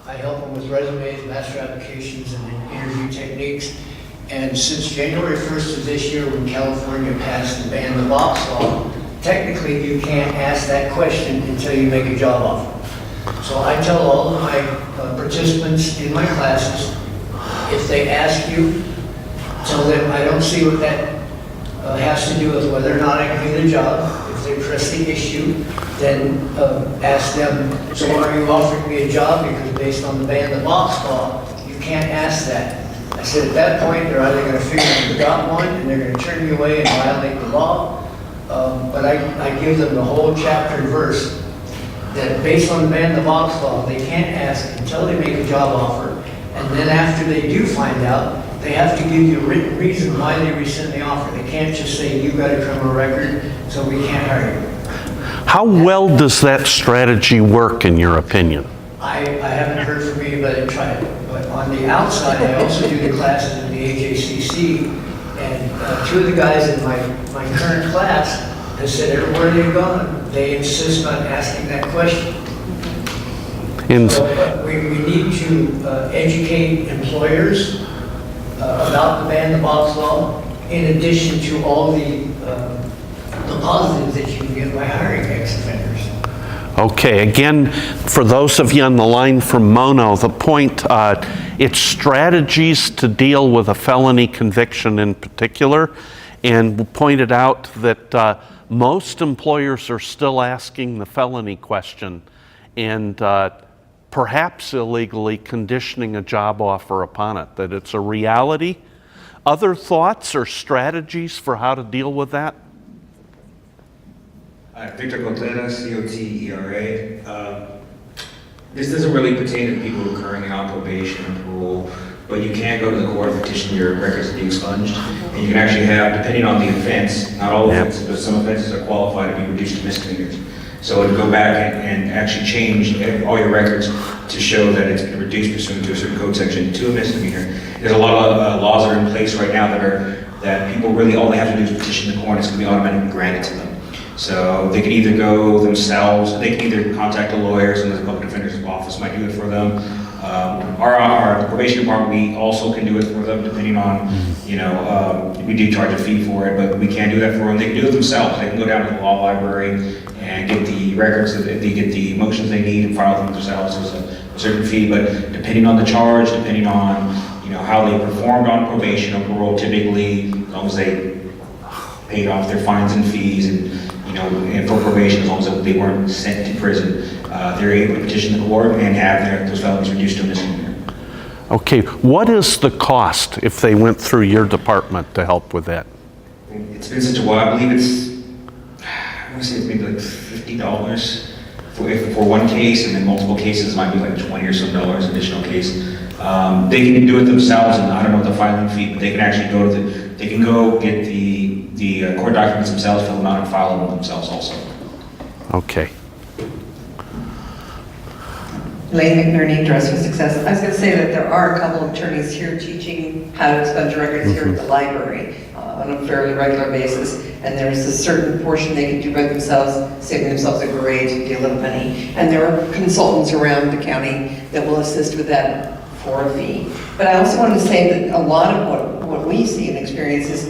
I help them with resumes, master applications, and interview techniques. And since January 1st of this year, when California passed the ban the box law, technically you can't ask that question until you make a job offer. So I tell all of my participants in my classes, if they ask you, tell them I don't see what that has to do with whether or not I can do the job. If they press the issue, then ask them, so are you offering me a job? Because based on the ban the box law, you can't ask that. I said at that point, they're either going to figure you got one and they're going to turn you away and violate the law, but I give them the whole chapter and verse that based on the ban the box law, they can't ask until they make a job offer, and then after they do find out, they have to give you a written reason why they rescind the offer. They can't just say, you've got a criminal record, so we can't hire you. How well does that strategy work, in your opinion? I haven't heard from anybody that tried it, but on the outside, I also do the classes in the HACC, and two of the guys in my current class have said everywhere they've gone, they insist on asking that question. So we need to educate employers about the ban the box law, in addition to all the positives that you can get by hiring ex-offenders. Okay, again, for those of you on the line from Mono, the point, it's strategies to deal with a felony conviction in particular, and we pointed out that most employers are still asking the felony question and perhaps illegally conditioning a job offer upon it, that it's a reality. Other thoughts or strategies for how to deal with that? Victor Contreras, COTERA. This doesn't really pertain to people who are currently on probation or parole, but you can go to the court and petition your records to be expunged. And you can actually have, depending on the offense, not all offenses, but some offenses are qualified to be reduced to misdemeanors. So it would go back and actually change all your records to show that it's been reduced pursuant to a certain code section to a misdemeanor. There's a lot of laws that are in place right now that people really, all they have to do is petition the court and it's going to be automatically granted to them. So they can either go themselves, they can either contact the lawyers, and the public defender's office might do it for them. Our probation department, we also can do it for them, depending on, we do charge a fee for it, but we can't do that for them. They can do it themselves. They can go down to the law library and get the records, they get the motions they need and file them themselves. There's a certain fee, but depending on the charge, depending on, how they performed on probation or parole, typically, as long as they paid off their fines and fees, and and for probation, as long as they weren't sent to prison, they're able to petition the court and have those felonies reduced to a misdemeanor. Okay, what is the cost if they went through your department to help with that? It's been such a while. I believe I want to say it's maybe like $50 for one case, and then multiple cases might be like $20 or some dollars additional case. They can do it themselves, and I don't know the filing fee, but they can actually go get the court documents themselves, fill them out, and file them themselves also. Okay. Lane McNerney, Dress for Success. I was going to say that there are a couple of attorneys here teaching how to expunge records here at the library on a fairly regular basis, and there's a certain portion they can do by themselves, saving themselves a great deal of money. And there are consultants around the county that will assist with that for a fee. But I also want to say that a lot of what we see and experience is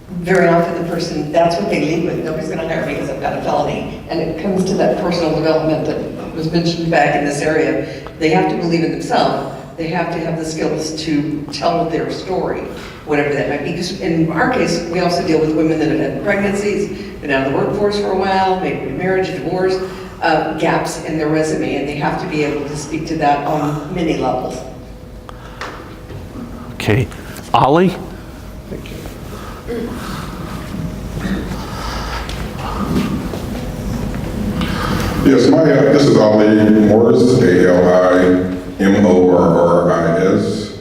very often the person, that's what they lead with. Nobody's going to hire me because I've got a felony. And it comes to that personal development that was mentioned back in this area. They have to believe in themselves. They have to have the skills to tell their story, whatever that might be. Because in our case, we also deal with women that have had pregnancies, been out of the workforce for a while, maybe marriage, divorce, gaps in their resume, and they have to be able to speak to that on many levels. Okay. Ollie? Thank you. Yes, this is Ali Morris, ALIMORRIS.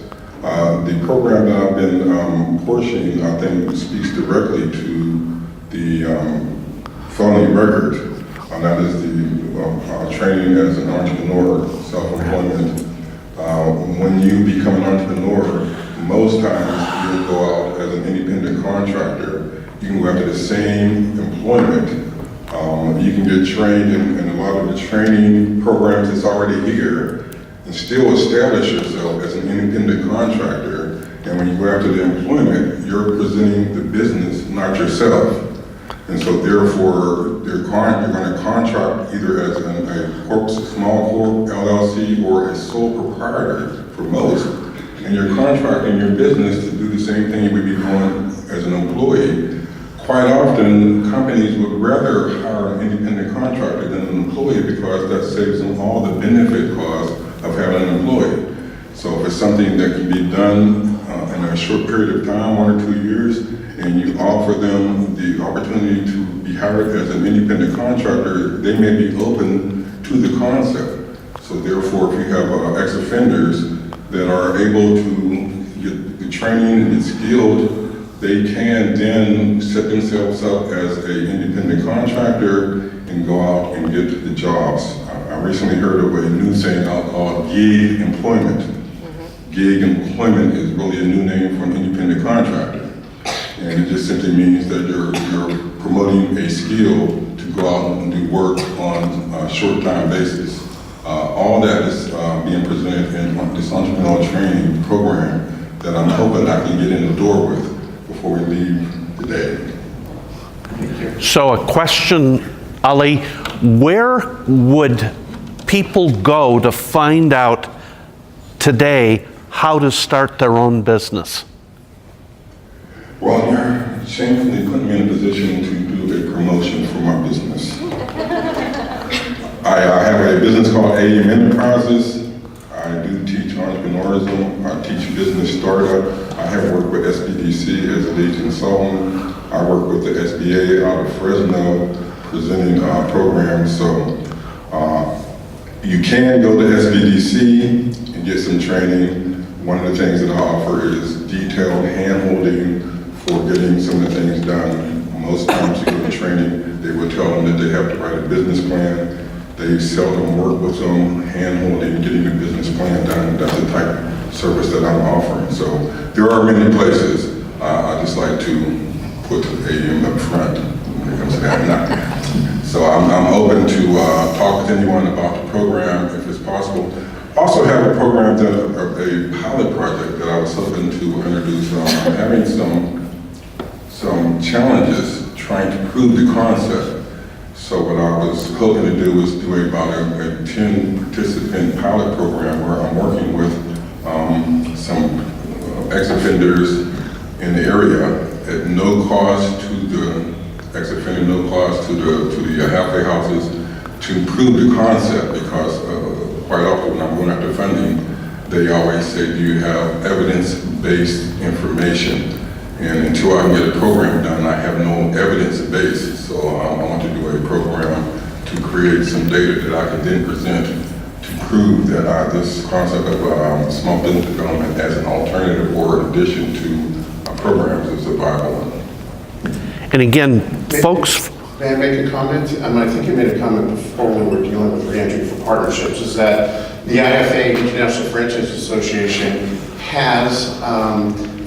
The program that I've been pushing, I think, speaks directly to the felony record, and that is the training as an entrepreneur, self-employment. When you become an entrepreneur, most times you'll go out as an independent contractor. You can go after the same employment. You can get trained in a lot of the training programs that's already here and still establish yourself as an independent contractor. And when you go after the employment, you're presenting the business, not yourself. And so therefore, you're going to contract either as a small corp, LLC, or a sole proprietor for most. And you're contracting your business to do the same thing you would be doing as an employee. Quite often, companies would rather hire an independent contractor than an employee because that saves them all the benefit costs of having an employee. So if it's something that can be done in a short period of time, 1 or 2 years, and you offer them the opportunity to be hired as an independent contractor, they may be open to the concept. So therefore, if you have ex-offenders that are able to get the training and get skilled, they can then set themselves up as an independent contractor and go out and get the jobs. I recently heard of a new saying called gig employment. Gig employment is really a new name for an independent contractor. And it just simply means that you're promoting a skill to go out and do work on a short-time basis. All that is being presented in this entrepreneurial training program that I'm hoping I can get in the door with before we leave today. So a question, Ali, where would people go to find out today how to start their own business? Well, you're shamefully putting me in a position to do a promotion for my business. I have a business called AM Enterprises. I do teach entrepreneurism. I teach business startup. I have worked with SBDC as a lead consultant. I work with the SBA out of Fresno presenting programs. So you can go to SBDC and get some training. One of the things that I offer is detailed hand-holding for getting some of the things done. Most times you go to training, they will tell them that they have to write a business plan. They seldom work with them, hand-holding, getting the business plan done. That's the type of service that I'm offering. So there are many places. I just like to put AM up front when it comes to that. So I'm open to talk with anyone about the program if it's possible. Also have a program, a pilot project that I was hoping to introduce. I'm having some challenges trying to prove the concept. So what I was hoping to do was do about a 10-participant pilot program where I'm working with some ex-offenders in the area, at no cost to the ex-offender, no cost to the halfway houses, to improve the concept, because quite often when I'm going after funding, they always say, do you have evidence-based information? And until I can get a program done, I have no evidence base. So I want to do a program to create some data that I can then present to prove that this concept of small business development as an alternative or addition to programs is a viable one. And again, folks. May I make a comment? I think you made a comment before when we were dealing with reentry for partnerships, is that the IFA, International Franchise Association, has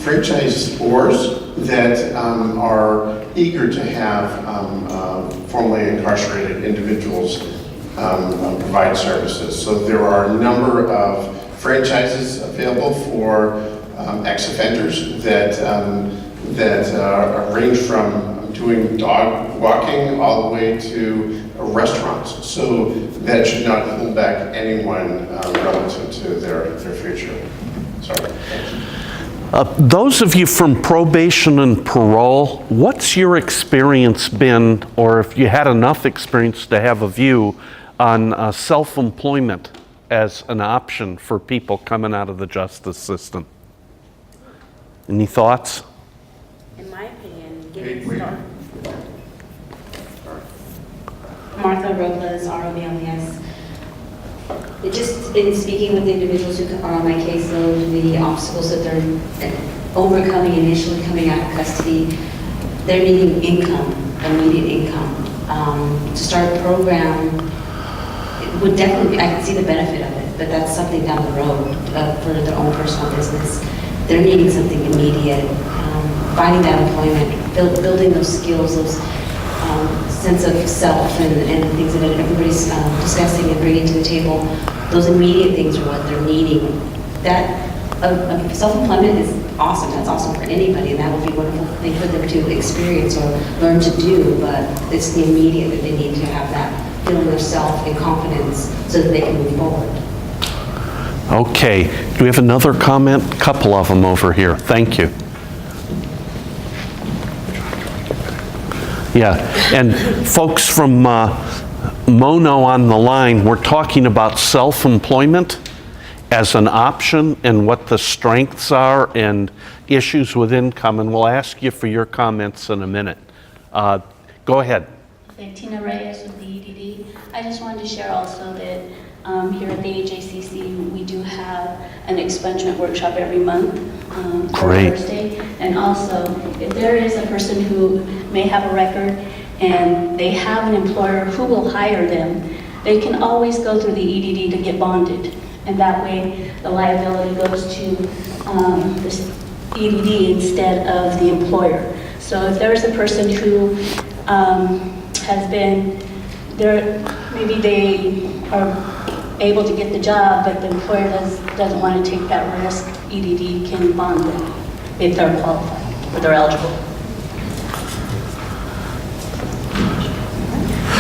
franchisors that are eager to have formerly incarcerated individuals provide services. So there are a number of franchises available for ex-offenders that range from doing dog walking all the way to restaurants. So that should not hold back anyone relative to their future. Sorry. Those of you from probation and parole, what's your experience been, or if you had enough experience to have a view on self-employment as an option for people coming out of the justice system? Any thoughts? In my opinion, getting started. Martha Robles, ROBLES. It just, in speaking with the individuals who are on my caseload, the obstacles that they're overcoming initially coming out of custody, they're needing income, immediate income. To start a program, it would definitely, I can see the benefit of it, but that's something down the road for their own personal business. They're needing something immediate, finding that employment, building those skills, those sense of self and things that everybody's discussing and bringing to the table. Those immediate things are what they're needing. That self-employment is awesome. That's awesome for anybody, and that would be a wonderful thing for them to experience or learn to do, but it's the immediate that they need to have that feeling of self and confidence so that they can move forward. Okay, do we have another comment? A couple of them over here. Thank you. Yeah, and folks from Mono on the line, we're talking about self-employment as an option and what the strengths are and issues with income, and we'll ask you for your comments in a minute. Go ahead. Okay, Tina Reyes with the EDD. I just wanted to share also that here at the HACC, we do have an expungement workshop every month on Thursday. And also, if there is a person who may have a record and they have an employer who will hire them, they can always go through the EDD to get bonded. And that way, the liability goes to this EDD instead of the employer. So if there's a person who has been there, maybe they are able to get the job, but the employer doesn't want to take that risk, EDD can bond them if they're qualified or they're eligible.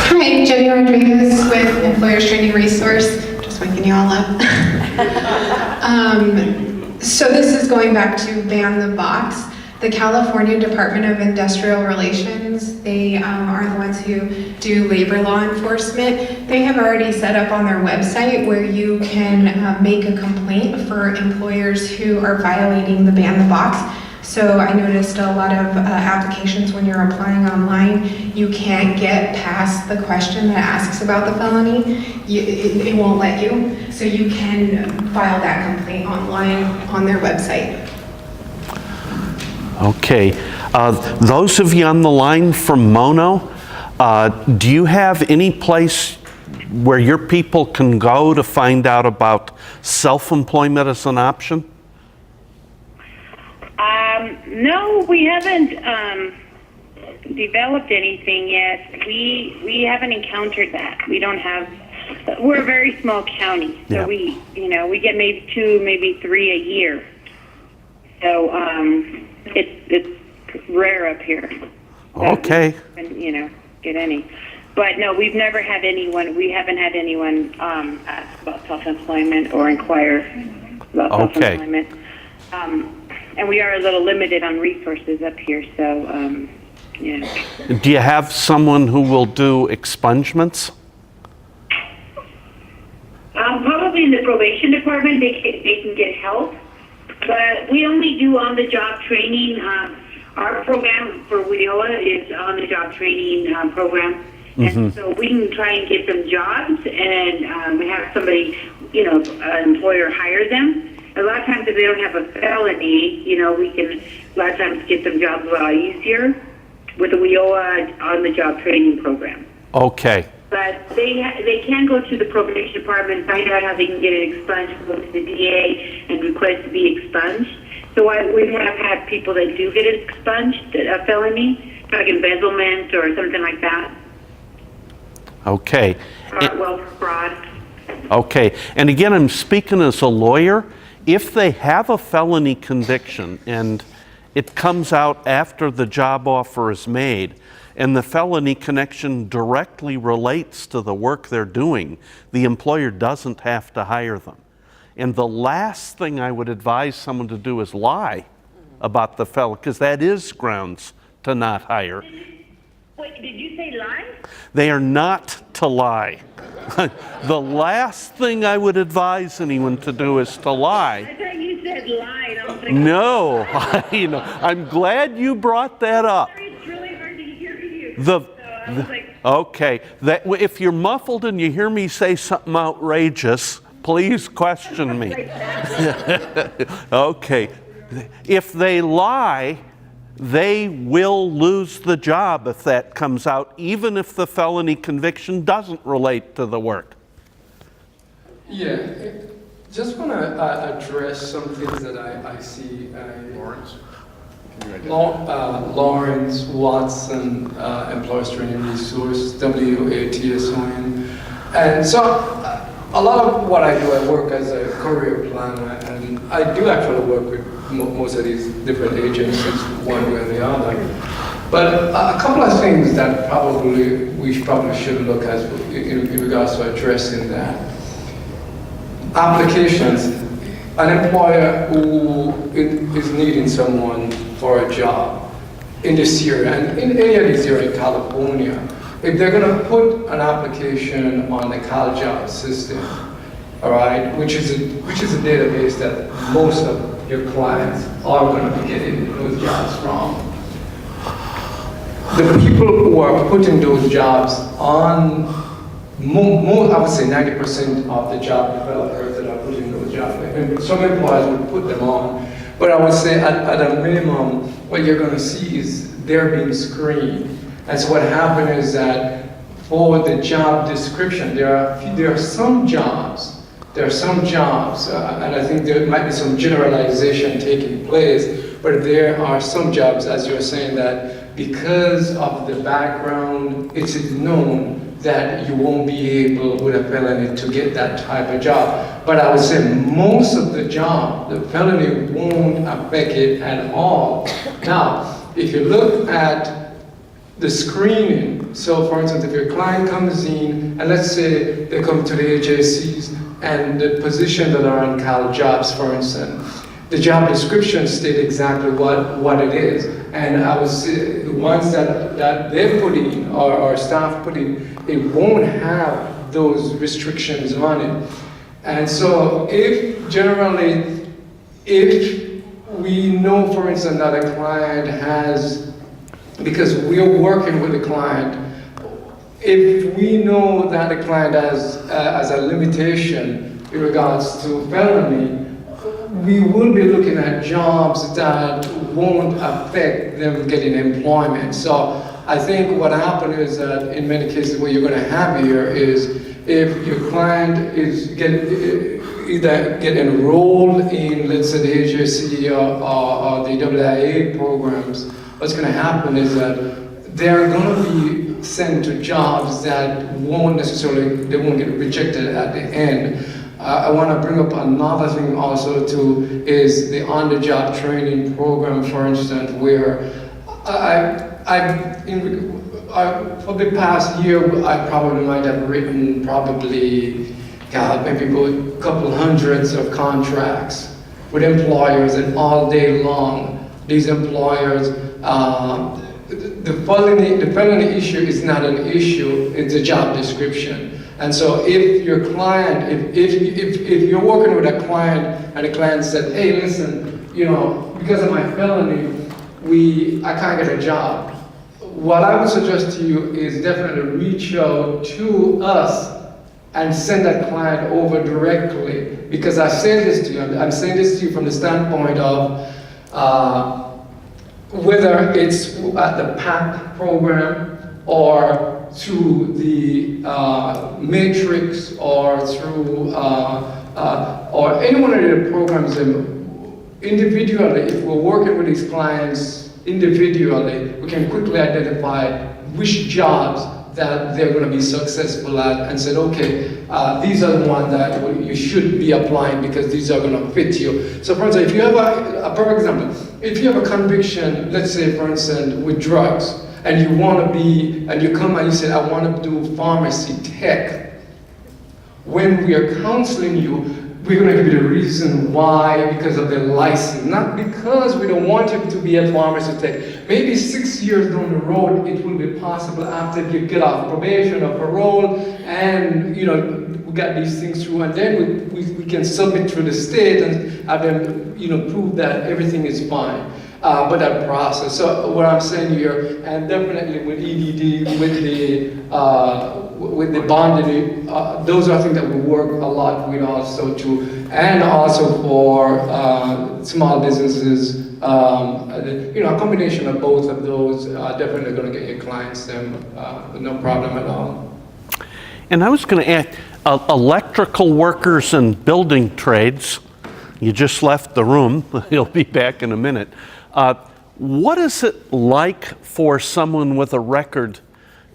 Hi, Jenny Rodriguez with Employers Training Resource. Just waking you all up. So this is going back to ban the box. The California Department of Industrial Relations, they are the ones who do labor law enforcement. They have already set up on their website where you can make a complaint for employers who are violating the ban the box. So I noticed a lot of applications when you're applying online, you can't get past the question that asks about the felony. It won't let you. So you can file that complaint online on their website. Okay, those of you on the line from Mono, do you have any place where your people can go to find out about self-employment as an option? No, we haven't developed anything yet. We haven't encountered that. We don't have. We're a very small county, so we get maybe 2, maybe 3 a year. So it's rare up here. Okay. Get any. But no, we've never had anyone. We haven't had anyone ask about self-employment or inquire about self-employment. and we are a little limited on resources up here, so, yeah. Do you have someone who will do expungements? Probably in the probation department, they can get help, but we only do on-the-job training. Our program for WIOA is on-the-job training program, and so we can try and get them jobs, and we have somebody, an employer hire them. A lot of times if they don't have a felony, we can a lot of times get them jobs a lot easier with the WIOA on-the-job training program. Okay. But they can go to the probation department, find out how they can get it expunged, go to the DA and request to be expunged. So we have had people that do get it expunged, a felony, like embezzlement or something like that. Okay. Wealth fraud. Okay. And again, I'm speaking as a lawyer. If they have a felony conviction and it comes out after the job offer is made, and the felony connection directly relates to the work they're doing, the employer doesn't have to hire them. And the last thing I would advise someone to do is lie about the felony, because that is grounds to not hire. Wait, did you say lie? They are not to lie. The last thing I would advise anyone to do is to lie. I thought you said lie. And I was like, No, I'm glad you brought that up. It's really hard to hear you. Okay, if you're muffled and you hear me say something outrageous, please question me. Okay, if they lie, they will lose the job if that comes out, even if the felony conviction doesn't relate to the work. Yeah, just want to address some things that I see. Lawrence? Lawrence Watson, Employers Training Resource, WATSON. And so a lot of what I do, I work as a career planner, and I do actually work with most of these different agencies, one way or the other. But a couple of things that we probably should look at in regards to addressing that. Applications. An employer who is needing someone for a job in this area, and in any of these areas in California, if they're going to put an application on the CalJobs system, all right, which is a database that most of your clients are going to be getting those jobs from, the people who are putting those jobs on, I would say 90% of the job developers that are putting those jobs, and some employers would put them on, but I would say at a minimum, what you're going to see is they're being screened. And so what happened is that for the job description, there are some jobs, and I think there might be some generalization taking place, but there are some jobs, as you're saying, that because of the background, it's known that you won't be able with a felony to get that type of job. But I would say most of the job, the felony won't affect it at all. Now, if you look at the screening, so for instance, if your client comes in, and let's say they come to the AJCs and the position that are on CalJobs, for instance, the job description state exactly what it is. And I would say the ones that they put in, or staff put in, it won't have those restrictions on it. And so if we know, for instance, that a client has, because we're working with the client, if we know that the client has a limitation in regards to felony, we will be looking at jobs that won't affect them getting employment. So I think what happened is that in many cases what you're going to have here is if your client is either get enrolled in, let's say, the HSC or the WIA programs, what's going to happen is that they're going to be sent to jobs that they won't get rejected at the end. I want to bring up another thing also too, is the on-the-job training program, for instance, where for the past year, I probably might have written maybe a couple hundreds of contracts with employers, and all day long, these employers, the felony issue is not an issue, it's a job description. And so if your client, if you're working with a client and the client said, hey, listen, you know, because of my felony, I can't get a job. What I would suggest to you is definitely reach out to us and send that client over directly. Because I say this to you, I'm saying this to you from the standpoint of whether it's at the PAC program or through the Matrix or through or any one of the programs individually. If we're working with these clients individually, we can quickly identify which jobs that they're going to be successful at and said, okay, these are the ones that you should be applying because these are going to fit you. So for instance, if you have a perfect example, if you have a conviction, let's say for instance, with drugs, and you want to be, and you come and you say, I want to do pharmacy tech, when we are counseling you, we're going to give you the reason why, because of the license, not because we don't want you to be a pharmacy tech. Maybe 6 years down the road, it will be possible after you get off probation or parole, and you know, we got these things through, and then we can submit to the state and have them, you know, prove that everything is fine. But that process. So what I'm saying here, and definitely with EDD, with the bonding, those are things that we work a lot with also too, and also for small businesses. You know, a combination of both of those are definitely going to get your clients them no problem at all. And I was going to add, electrical workers and building trades. You just left the room. You'll be back in a minute. What is it like for someone with a record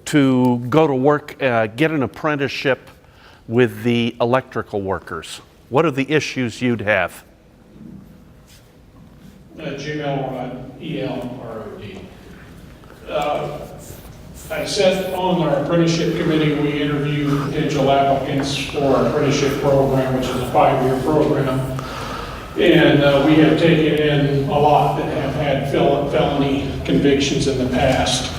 to go to work, get an apprenticeship with the electrical workers? What are the issues you'd have? GML-EL-ROD. I said on our apprenticeship committee, we interview potential applicants for our apprenticeship program, which is a 5-year program. And we have taken in a lot that have had felony convictions in the past.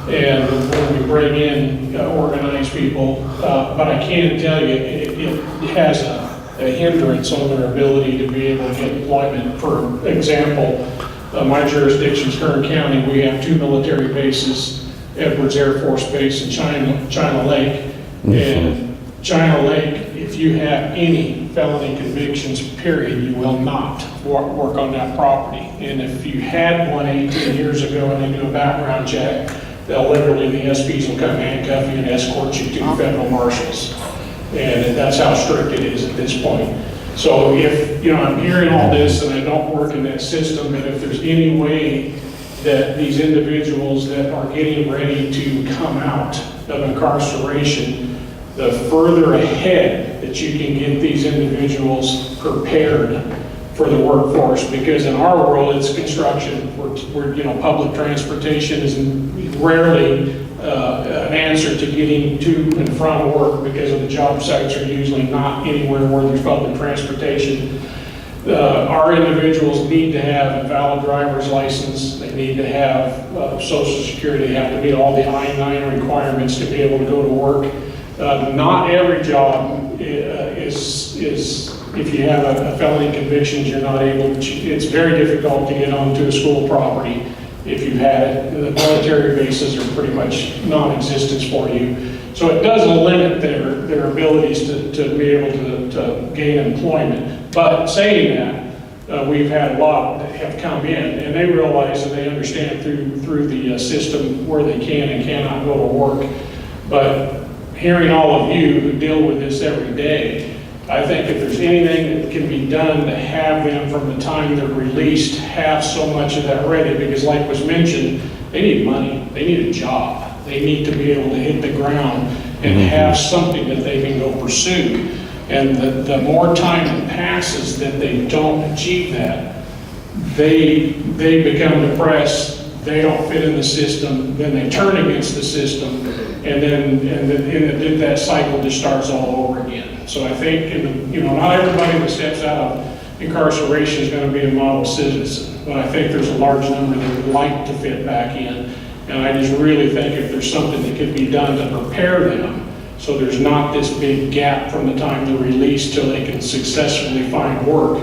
And when we bring in organized people, but I can tell you, it has a hindrance on their ability to be able to get employment. For example, my jurisdiction's Kern County. We have 2 military bases, Edwards Air Force Base and China Lake. And China Lake, if you have any felony convictions, period, you will not work on that property. And if you had one 18 years ago and they do a background check, they'll literally, the SPs will come handcuff you and escort you to federal marshals. And that's how strict it is at this point. So if, you know, I'm hearing all this and I don't work in that system, but if there's any way that these individuals that are getting ready to come out of incarceration, the further ahead that you can get these individuals prepared for the workforce, because in our world it's construction. We're you know, public transportation is rarely an answer to getting to and from work, because of the job sites are usually not anywhere where there's public transportation. Our individuals need to have a valid driver's license. They need to have Social Security. They have to meet all the I-9 requirements to be able to go to work. Not every job is if you have a felony convictions, you're not able to, it's very difficult to get onto a school property if you've had it. The military bases are pretty much non-existent for you. So it does limit their abilities to be able to gain employment. But saying that, we've had a lot that have come in and they realize and they understand through the system where they can and cannot go to work. But hearing all of you who deal with this every day, I think if there's anything that can be done to have them from the time they're released have so much of that ready, because like was mentioned, they need money, they need a job, they need to be able to hit the ground and have something that they can go pursue. And the more time that passes that they don't achieve that, they become depressed, they don't fit in the system, then they turn against the system, and then that cycle just starts all over again. So I think, you know, not everybody that steps out of incarceration is going to be a model citizen. But I think there's a large number that would like to fit back in. And I just really think if there's something that could be done to prepare them, so there's not this big gap from the time they're released till they can successfully find work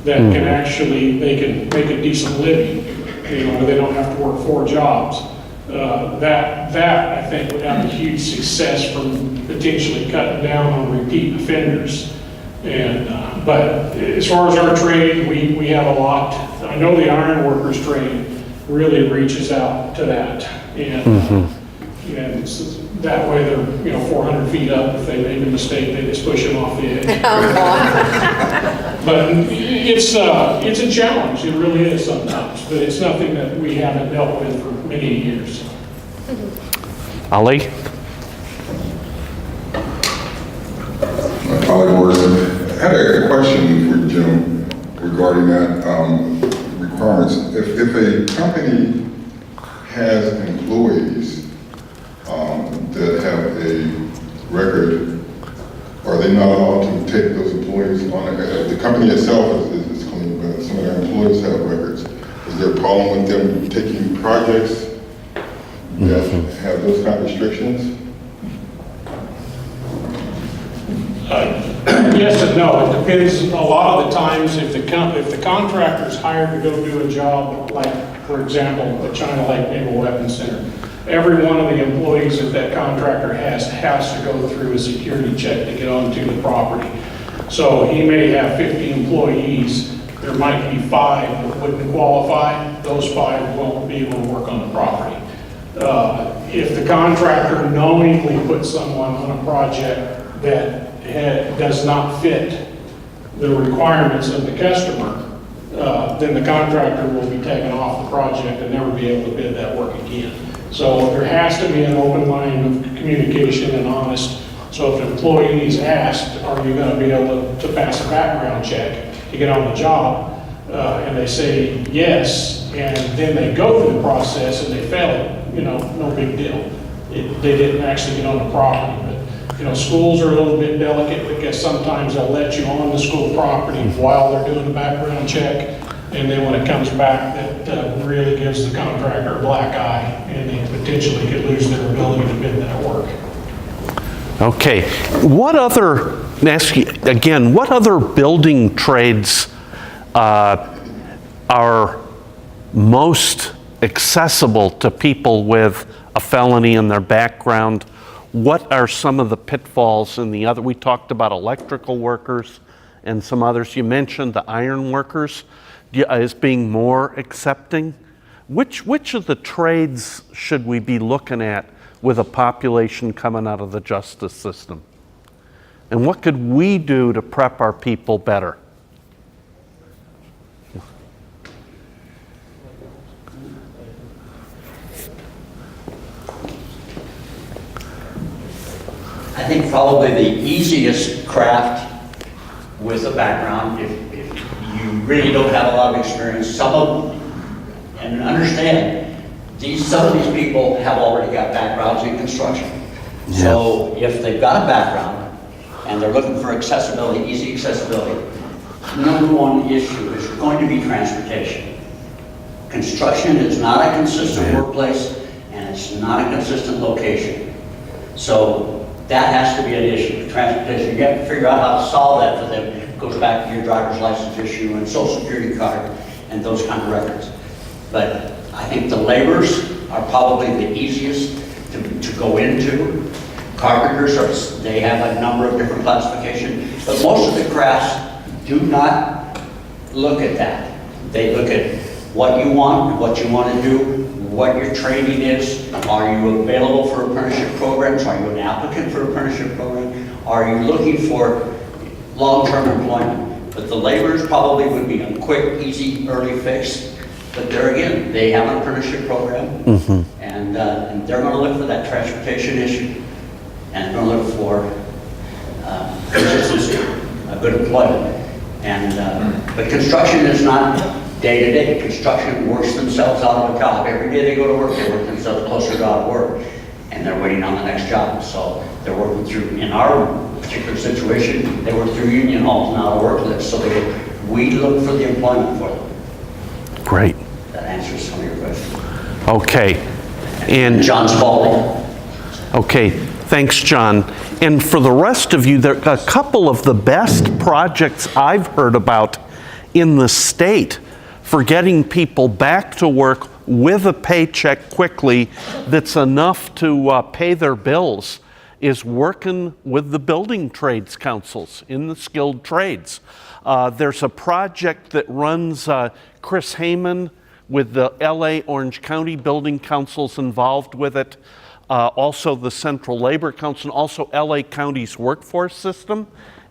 that can actually, they can make a decent living, you know, where they don't have to work 4 jobs. That I think would have a huge success from potentially cutting down on repeat offenders. And but as far as our trade, we have a lot. I know the iron workers trade really reaches out to that, and and that way they're, you know, 400 feet up. If they make a mistake, they just push them off the edge. But it's a challenge. It really is sometimes, but it's nothing that we haven't dealt with for many years. Ali? My colleague Morrison, I had a question for Jim regarding that requirements. If a company has employees that have a record, are they not allowed to take those employees on? The company itself is clean, but some of their employees have records. Is there a problem with them taking projects that have those kind of restrictions? Yes and no. It depends. A lot of the times, if the contractor's hired to go do a job, like for example, the China Lake Naval Weapons Center, every one of the employees that contractor has to go through a security check to get onto the property. So he may have 50 employees. There might be 5 that wouldn't qualify. Those 5 won't be able to work on the property. If the contractor knowingly puts someone on a project that does not fit the requirements of the customer, then the contractor will be taken off the project and never be able to bid that work again. So there has to be an open line of communication and honest. So if an employee is asked, are you going to be able to pass a background check to get on the job? And they say yes, and then they go through the process and they fail it, you know, no big deal. They didn't actually get on the property. But you know, schools are a little bit delicate because sometimes they'll let you on the school property while they're doing the background check. And then when it comes back, that really gives the contractor a black eye, and they potentially could lose their ability to bid that work. Okay. What other, ask you again, what other building trades are most accessible to people with a felony in their background? What are some of the pitfalls in the other? We talked about electrical workers and some others. You mentioned the iron workers as being more accepting. Which of the trades should we be looking at with a population coming out of the justice system? And what could we do to prep our people better? I think probably the easiest craft with a background, if you really don't have a lot of experience, some of them, and understand, some of these people have already got backgrounds in construction. Yeah. So if they've got a background and they're looking for accessibility, easy accessibility, number one issue is going to be transportation. Construction is not a consistent workplace and it's not a consistent location. So that has to be an issue, transportation. You have to figure out how to solve that for them. It goes back to your driver's license issue and social security card and those kind of records. But I think the laborers are probably the easiest to go into. Carpenters, they have a number of different classifications, but most of the crafts do not look at that. They look at what you want to do, what your training is. Are you available for apprenticeship programs? Are you an applicant for apprenticeship program? Are you looking for long-term employment? But the laborers probably would be a quick, easy, early fix. But there again, they have an apprenticeship program, and they're going to look for that transportation issue, and they're going to look for consistency, good employment. But construction is not day-to-day. Construction works themselves out of a job. Every day they go to work, they work themselves closer to out of work, and they're waiting on the next job. So they're working through, in our particular situation, they work through union halls and out of work lists, so they get we look for the employment for them. Great. That answers some of your questions. Okay. And John Spalding. Okay, thanks, John. And for the rest of you, there are a couple of the best projects I've heard about in the state for getting people back to work with a paycheck quickly that's enough to pay their bills is working with the building trades councils in the skilled trades. There's a project that runs Chris Heyman with the LA Orange County Building Councils involved with it. Also the Central Labor Council, and also LA County's workforce system.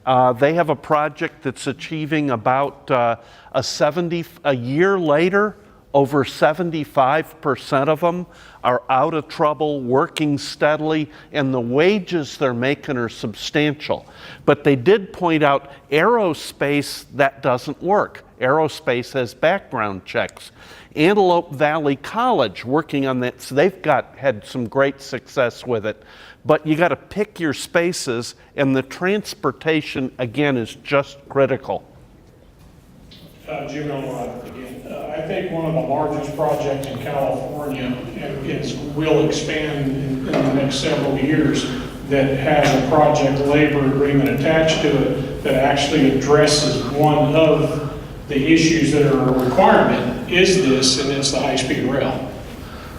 They have a project that's achieving about a year later, over 75% of them are out of trouble, working steadily, and the wages they're making are substantial. But they did point out aerospace, that doesn't work. Aerospace has background checks. Antelope Valley College working on that, so they've had some great success with it. But you got to pick your spaces, and the transportation, again, is just critical. Jim Elrod again. I think one of the largest projects in California will expand in the next several years that has a project labor agreement attached to it that actually addresses one of the issues that are a requirement is this, and it's the high-speed rail.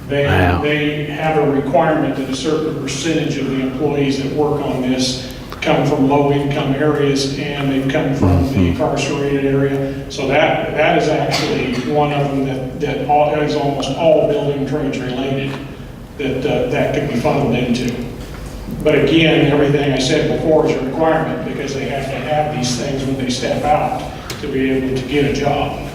They have a requirement that a certain percentage of the employees that work on this come from low-income areas, and they've come from the incarcerated area. So that is actually one of them that is almost all building trades related that can be funneled into. But again, everything I said before is a requirement because they have to have these things when they step out to be able to get a job.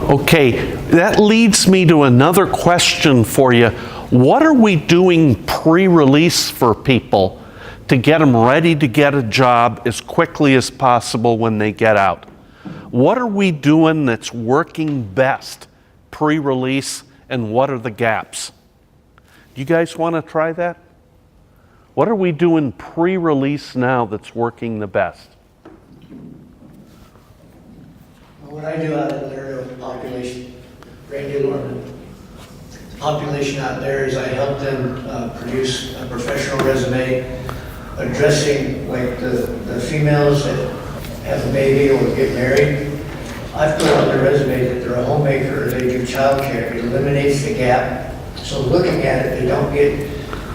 Okay, that leads me to another question for you. What are we doing pre-release for people to get them ready to get a job as quickly as possible when they get out? What are we doing that's working best pre-release, and what are the gaps? Do you guys want to try that? What are we doing pre-release now that's working the best? What I do out in there with the population, Randy Lorman, the population out there is I help them produce a professional resume addressing like the females that have a baby or get married. I've put on their resume that they're a homemaker or they do childcare. It eliminates the gap. So looking at it,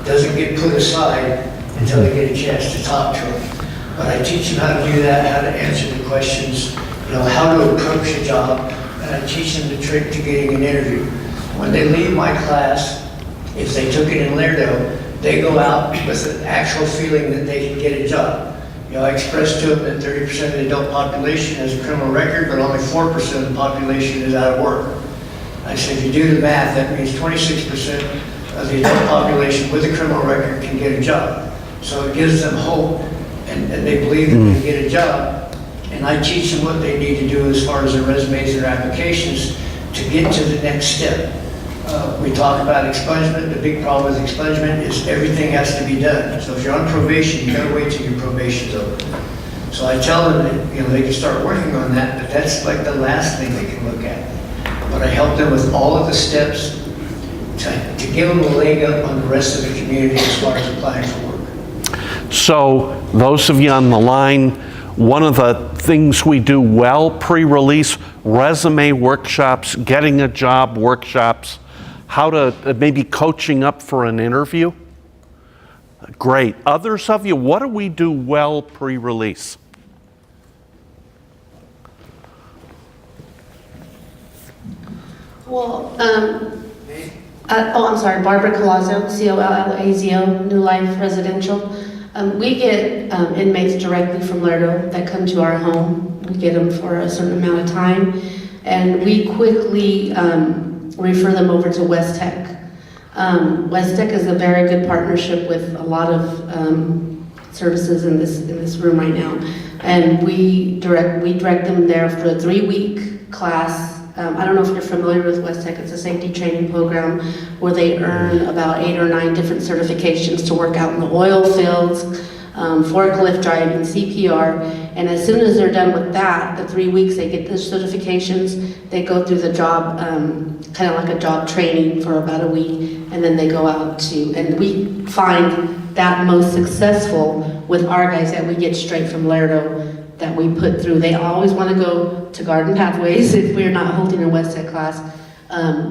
doesn't get put aside until they get a chance to talk to them. But I teach them how to do that, how to answer the questions, how to approach a job, and I teach them the trick to getting an interview. When they leave my class, if they took it in Lerdo, they go out with an actual feeling that they can get a job. I expressed to them that 30% of the adult population has a criminal record, but only 4% of the population is out of work. I said, if you do the math, that means 26% of the adult population with a criminal record can get a job. So it gives them hope, and they believe that they can get a job. And I teach them what they need to do as far as their resumes and their applications to get to the next step. We talk about expungement. The big problem with expungement is everything has to be done. So if you're on probation, you gotta wait till your probation's over. So I tell them that they can start working on that, but that's like the last thing they can look at. But I help them with all of the steps to give them a leg up on the rest of the community as far as applying for work. So those of you on the line, one of the things we do well pre-release, resume workshops, getting a job workshops, how to maybe coaching up for an interview. Great. Others of you, what do we do well pre-release? Well, I'm sorry, Barbara Colazzo, C-O-L-L-A-Z-O, New Life Residential. We get inmates directly from Lerdo that come to our home. We get them for a certain amount of time, and we quickly refer them over to West Tech. West Tech is a very good partnership with a lot of services in this room right now, and we direct them there for a 3-week class. I don't know if you're familiar with West Tech. It's a safety training program where they earn about 8 or 9 different certifications to work out in the oil fields, forklift driving, CPR, and as soon as they're done with that, the 3 weeks, they get the certifications, they go through the job, kind of like a job training for about a week, and then they go out to, and we find that most successful with our guys that we get straight from Laredo that we put through. They always want to go to Garden Pathways if we're not holding a West Tech class,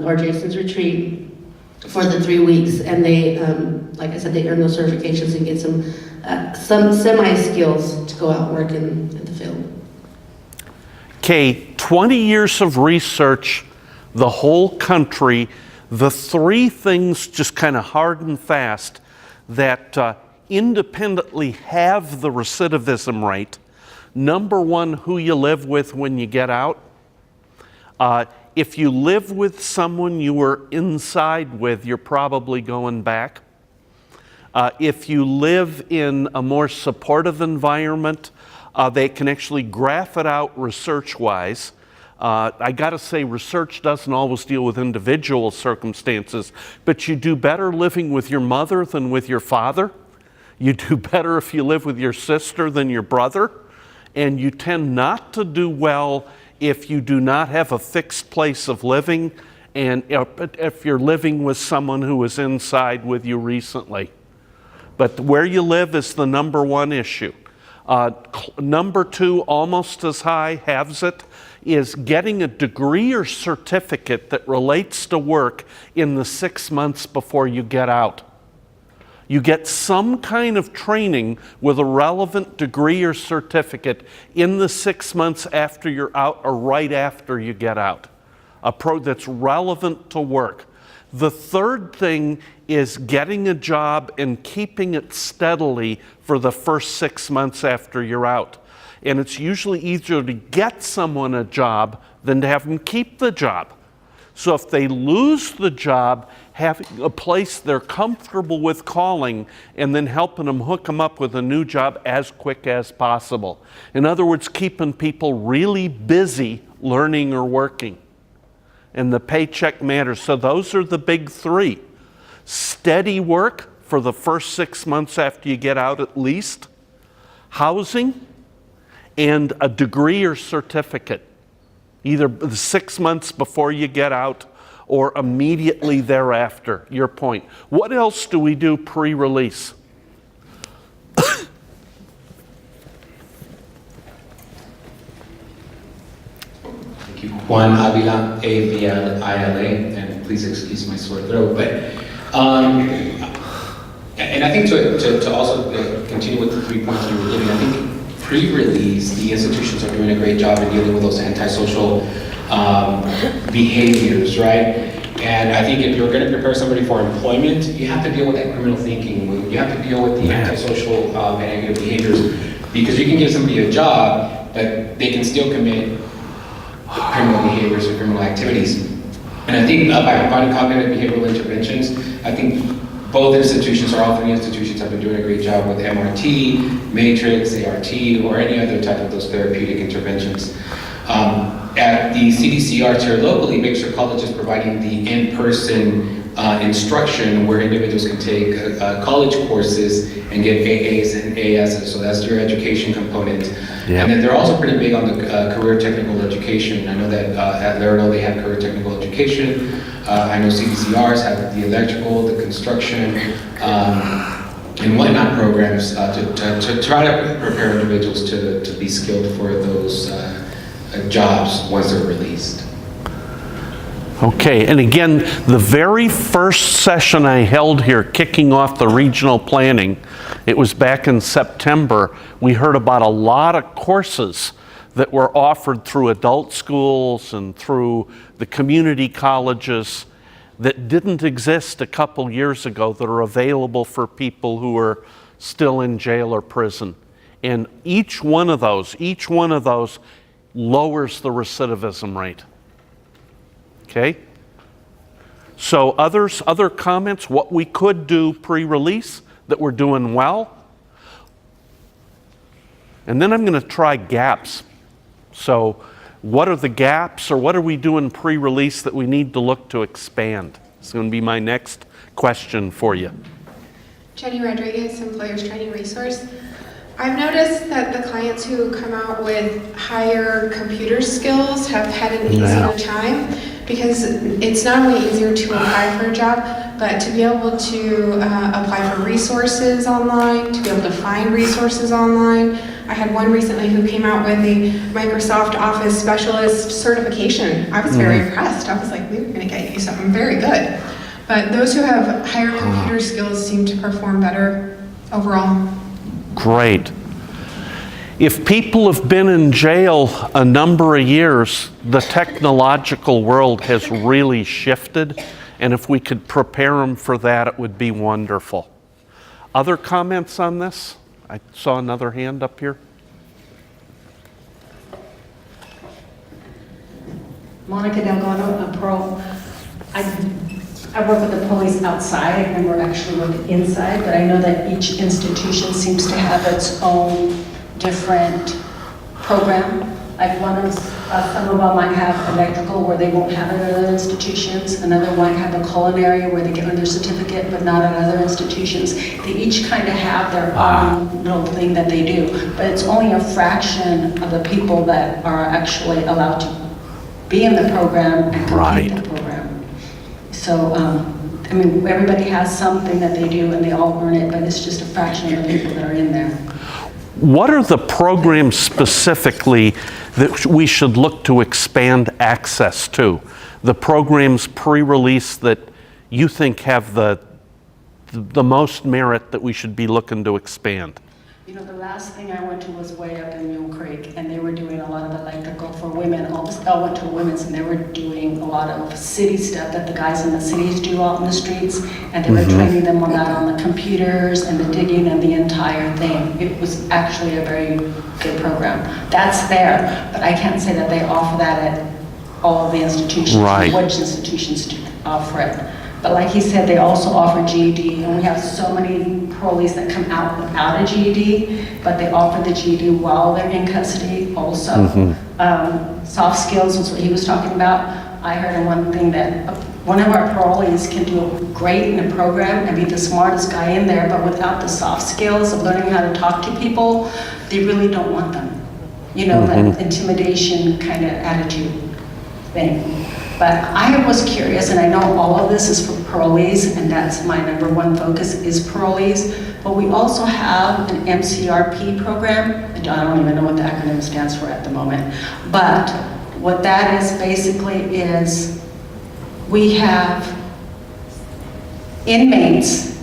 or Jason's retreat for the 3 weeks, and they, like I said, they earn those certifications and get some semi-skills to go out and work in the field. Okay, 20 years of research, the whole country, the three things just kind of hard and fast that independently have the recidivism rate. Number one, who you live with when you get out. If you live with someone you were inside with, you're probably going back. If you live in a more supportive environment, they can actually graph it out research-wise. I gotta say, research doesn't always deal with individual circumstances, but you do better living with your mother than with your father. You do better if you live with your sister than your brother. And you tend not to do well if you do not have a fixed place of living, and if you're living with someone who was inside with you recently. But where you live is the number one issue. Number two, almost as high, halves it, is getting a degree or certificate that relates to work in the 6 months before you get out. You get some kind of training with a relevant degree or certificate in the 6 months after you're out or right after you get out. That's relevant to work. The third thing is getting a job and keeping it steadily for the first 6 months after you're out. And it's usually easier to get someone a job than to have them keep the job. So if they lose the job, having a place they're comfortable with calling and then helping them hook them up with a new job as quick as possible. In other words, keeping people really busy learning or working. And the paycheck matters. So those are the big three. Steady work for the first 6 months after you get out at least, housing, and a degree or certificate, either 6 months before you get out or immediately thereafter, your point. What else do we do pre-release? Thank you. Juan Avila, A-V-L-I-L-A, and please excuse my sore throat, but, and I think to also continue with the 3 points you were giving, I think pre-release, the institutions are doing a great job in dealing with those antisocial behaviors, right? And I think if you're going to prepare somebody for employment, you have to deal with that criminal thinking. You have to deal with the antisocial and negative behaviors, because you can give somebody a job that they can still commit criminal behaviors or criminal activities. And I think by providing cognitive behavioral interventions, I think both institutions, or all three institutions, have been doing a great job with MRT, Matrix, ART, or any other type of those therapeutic interventions. At the CDCRs here locally, Mixer College is providing the in-person instruction where individuals can take college courses and get AAs and ASs, so that's your education component. Yep. And then they're also pretty big on the career technical education. I know that at Laredo they have career technical education. I know CDCRs have the electrical, the construction, and whatnot programs to try to prepare individuals to be skilled for those jobs once they're released. Okay, and again, the very first session I held here, kicking off the regional planning, it was back in September, we heard about a lot of courses that were offered through adult schools and through the community colleges that didn't exist a couple years ago that are available for people who are still in jail or prison. And each one of those lowers the recidivism rate. Okay? So other comments, what we could do pre-release that we're doing well. And then I'm going to try gaps. So what are the gaps, or what are we doing pre-release that we need to look to expand? It's going to be my next question for you. Jenny Rodriguez, Employers Training Resource. I've noticed that the clients who come out with higher computer skills have had an easier time because it's not only easier to apply for a job, but to be able to apply for resources online, to be able to find resources online. I had one recently who came out with a Microsoft Office Specialist certification. I was very impressed. I was like, we're gonna get you something very good. But those who have higher computer skills seem to perform better overall. Great. If people have been in jail a number of years, the technological world has really shifted, and if we could prepare them for that, it would be wonderful. Other comments on this? I saw another hand up here. Monica Delgado, a pro. I work with the police outside and we're actually working inside, but I know that each institution seems to have its own different program. Like some of them might have electrical where they won't have it at other institutions. Another might have a culinary where they get their certificate, but not at other institutions. They each kind of have their own little thing that they do, but it's only a fraction of the people that are actually allowed to be in the program and complete the program. So, I mean, everybody has something that they do and they all earn it, but it's just a fraction of the people that are in there. What are the programs specifically that we should look to expand access to? The programs pre-release that you think have the most merit that we should be looking to expand? You know, the last thing I went to was way up in Mule Creek, and they were doing a lot of electrical for women. I went to women's, and they were doing a lot of city stuff that the guys in the cities do out in the streets, and they were training them on that, on the computers and the digging and the entire thing. It was actually a very good program. That's there, but I can't say that they offer that at all of the institutions, which institutions do offer it. But like he said, they also offer GED, and we have so many parolees that come out without a GED, but they offer the GED while they're in custody also. Soft skills was what he was talking about. I heard in one thing that one of our parolees can do great in a program and be the smartest guy in there, but without the soft skills of learning how to talk to people, they really don't want them. You know, that intimidation kind of attitude thing. But I was curious, and I know all of this is for parolees, and that's my number one focus is parolees, but we also have an MCRP program. I don't even know what the acronym stands for at the moment. But what that is basically is we have inmates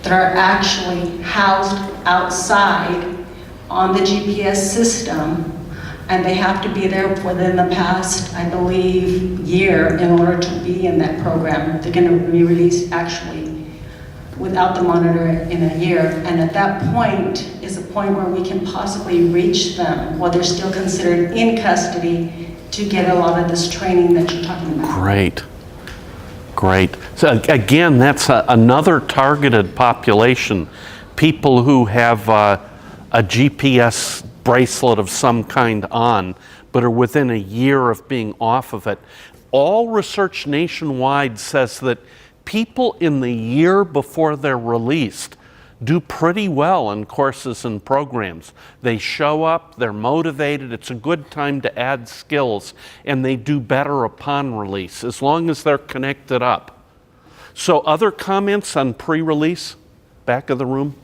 that are actually housed outside on the GPS system, and they have to be there within the past, I believe, year in order to be in that program. They're going to be released actually without the monitor in a year. And at that point is a point where we can possibly reach them while they're still considered in custody to get a lot of this training that you're talking about. Great. So again, that's another targeted population. People who have a GPS bracelet of some kind on, but are within a year of being off of it. All research nationwide says that people in the year before they're released do pretty well in courses and programs. They show up, they're motivated, it's a good time to add skills, and they do better upon release, as long as they're connected up. So other comments on pre-release? Back of the room?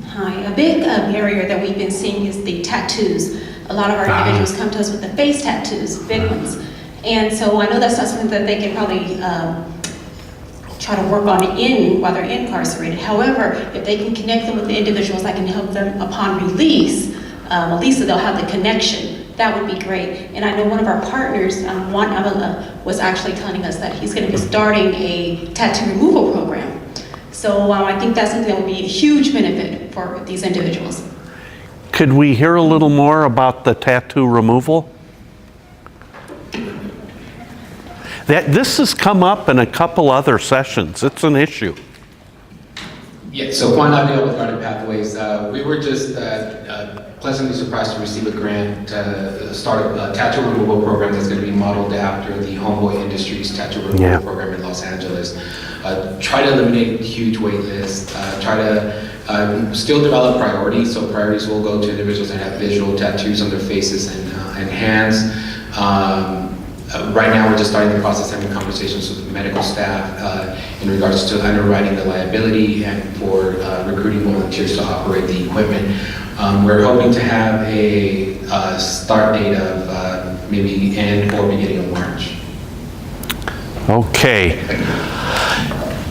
Hi, a big barrier that we've been seeing is the tattoos. A lot of our individuals come to us with the face tattoos, big ones. And so I know that's not something that they can probably try to work on while they're incarcerated. However, if they can connect them with the individuals that can help them upon release, at least so they'll have the connection, that would be great. And I know one of our partners, Juan Avila, was actually telling us that he's going to be starting a tattoo removal program. So I think that's something that would be a huge benefit for these individuals. Could we hear a little more about the tattoo removal? This has come up in a couple other sessions. It's an issue. Yeah, so Juan Avila with Guarded Pathways, we were just pleasantly surprised to receive a grant to start a tattoo removal program that's going to be modeled after the Homeboy Industries tattoo removal program in Los Angeles. Try to eliminate huge wait lists, try to still develop priorities, so priorities will go to individuals that have visual tattoos on their faces and hands. Right now, we're just starting the process having conversations with medical staff in regards to underwriting the liability and for recruiting volunteers to operate the equipment. We're hoping to have a start date of maybe end or beginning of March. Okay.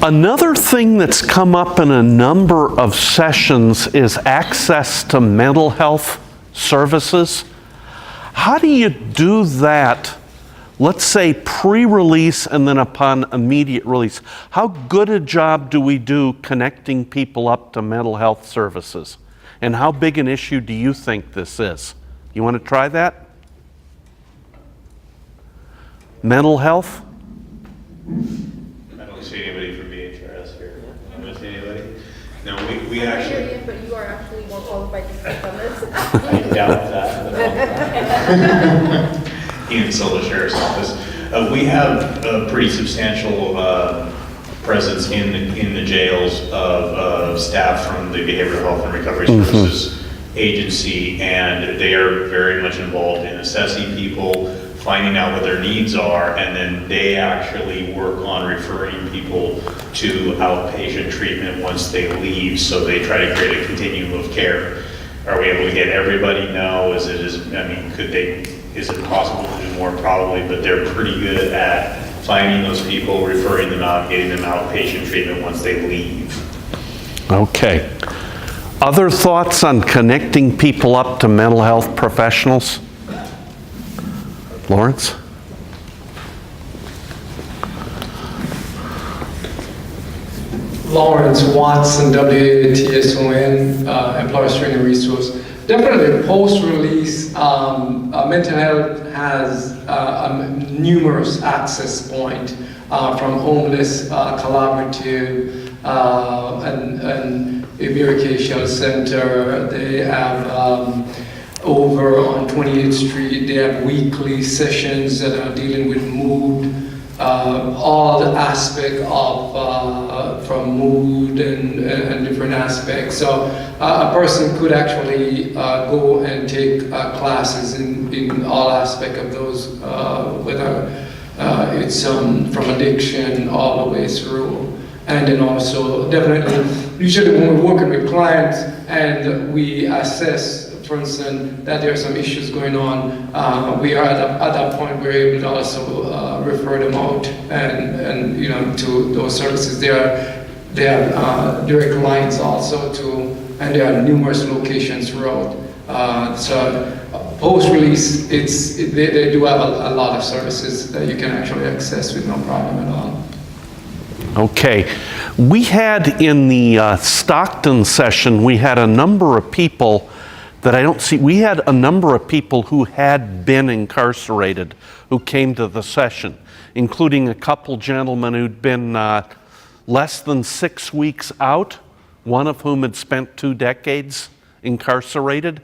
Another thing that's come up in a number of sessions is access to mental health services. How do you do that? Let's say pre-release and then upon immediate release. How good a job do we do connecting people up to mental health services? And how big an issue do you think this is? You want to try that? Mental health? I don't see anybody from BHRS here. I don't see anybody. No, we actually. But you are actually more qualified to speak on this. I doubt that. Ian Silva, Sheriff's Office. We have a pretty substantial presence in the jails of staff from the Behavioral Health and Recovery Services Agency, and they are very much involved in assessing people, finding out what their needs are, and then they actually work on referring people to outpatient treatment once they leave, so they try to create a continuum of care. Are we able to get everybody? No. Is it possible to do more? Probably, but they're pretty good at finding those people, referring them out, getting them outpatient treatment once they leave. Okay. Other thoughts on connecting people up to mental health professionals? Lawrence? Lawrence Watson, WATSON, Employers Training Resource. Definitely post-release, mental health has numerous access points from homeless, collaborative, and Iberica Center. They have over on 28th Street, they have weekly sessions that are dealing with mood, all the aspect of from mood and different aspects. So a person could actually go and take classes in all aspects of those, whether it's from addiction all the way through. And then also definitely, usually when we're working with clients and we assess, for instance, that there are some issues going on, we are at that point we're able to also refer them out and to those services. They have direct lines also to, and there are numerous locations throughout. So post-release, they do have a lot of services that you can actually access with no problem at all. Okay. We had in the Stockton session, we had a number of people that I don't see. We had a number of people who had been incarcerated who came to the session, including a couple gentlemen who'd been less than 6 weeks out, one of whom had spent 2 decades incarcerated.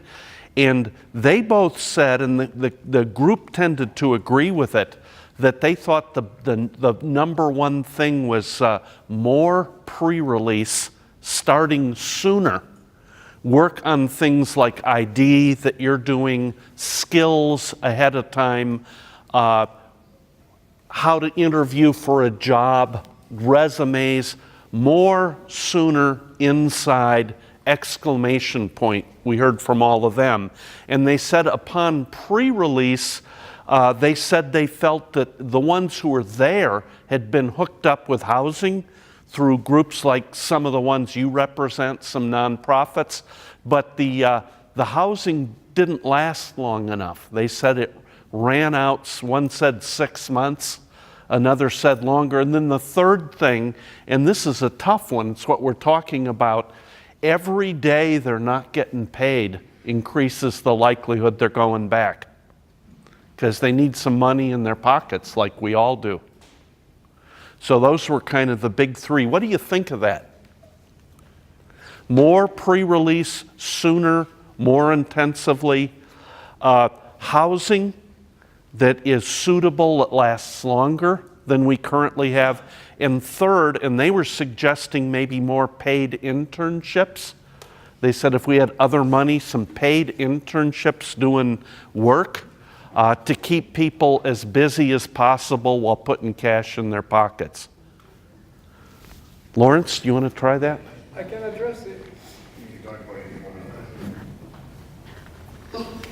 And they both said, and the group tended to agree with it, that they thought the number one thing was more pre-release, starting sooner. Work on things like ID that you're doing, skills ahead of time, how to interview for a job, resumes, more sooner inside, exclamation point. We heard from all of them. And they said upon pre-release, they said they felt that the ones who were there had been hooked up with housing through groups like some of the ones you represent, some nonprofits, but the housing didn't last long enough. They said it ran out. One said 6 months, another said longer. And then the third thing, and this is a tough one, it's what we're talking about, every day they're not getting paid increases the likelihood they're going back, because they need some money in their pockets like we all do. So those were kind of the big three. What do you think of that? More pre-release sooner more intensively. Housing that is suitable, that lasts longer than we currently have. And third, and they were suggesting maybe more paid internships. They said if we had other money, some paid internships doing work to keep people as busy as possible while putting cash in their pockets. Lawrence, do you want to try that? I can address it.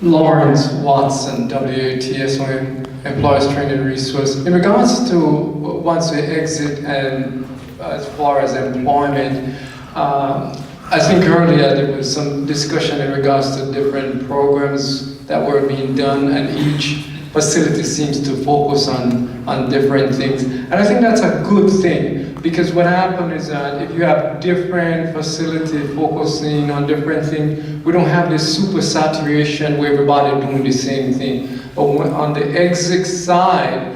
Lawrence Watson, WATSON, Employers Training Resource. In regards to once we exit and as far as employment, I think earlier there was some discussion in regards to different programs that were being done, and each facility seems to focus on different things. And I think that's a good thing, because what happened is that if you have different facilities focusing on different things, we don't have this super saturation where everybody doing the same thing. But on the exit side,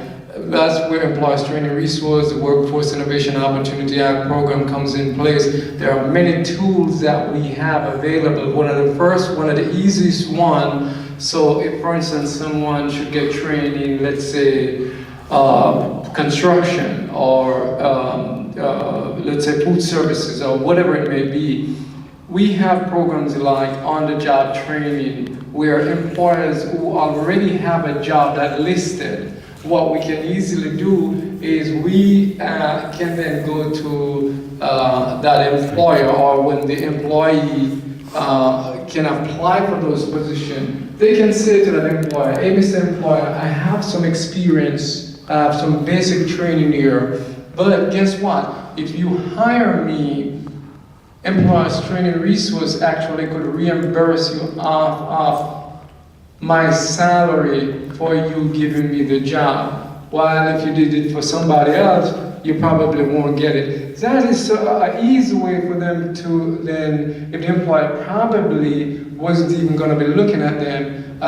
that's where Employers Training Resource, the Workforce Innovation Opportunity Act program comes in place. There are many tools that we have available. One of the easiest one, so if, for instance, someone should get training, let's say, construction or let's say food services or whatever it may be, we have programs like on-the-job training where employers who already have a job that listed, what we can easily do is we can then go to that employer, or when the employee can apply for those positions, they can say to that employer, hey, Mr. Employer, I have some experience, I have some basic training here, but guess what? If you hire me, Employers Training Resource actually could reimburse you off my salary for you giving me the job. While if you did it for somebody else, you probably won't get it. That is an easy way for them to then, if the employer probably wasn't even going to be looking at them,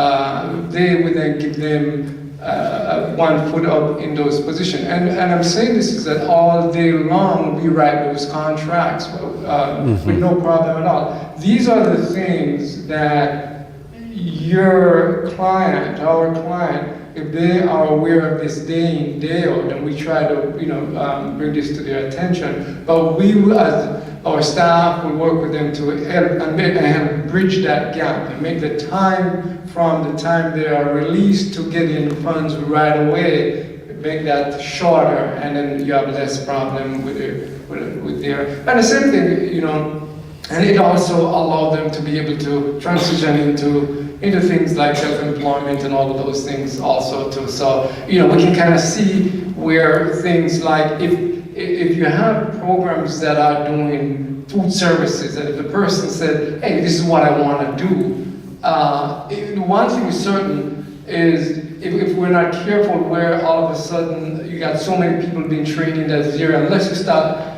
they would then give them 1 foot up in those positions. And I'm saying this is that all day long we write those contracts with no problem at all. These are the things that your client, our client, if they are aware of this day in, day out, then we try to, bring this to their attention. But we, as our staff, will work with them to help bridge that gap and make the time from the time they are released to getting funds right away, make that shorter, and then you have less problem with their, and the same thing, and it also allows them to be able to transition into things like self-employment and all of those things also too. So, we can kind of see where things like, if you have programs that are doing food services, and if the person said, hey, this is what I want to do, one thing is certain is if we're not careful, where all of a sudden you got so many people being trained in that area, unless you start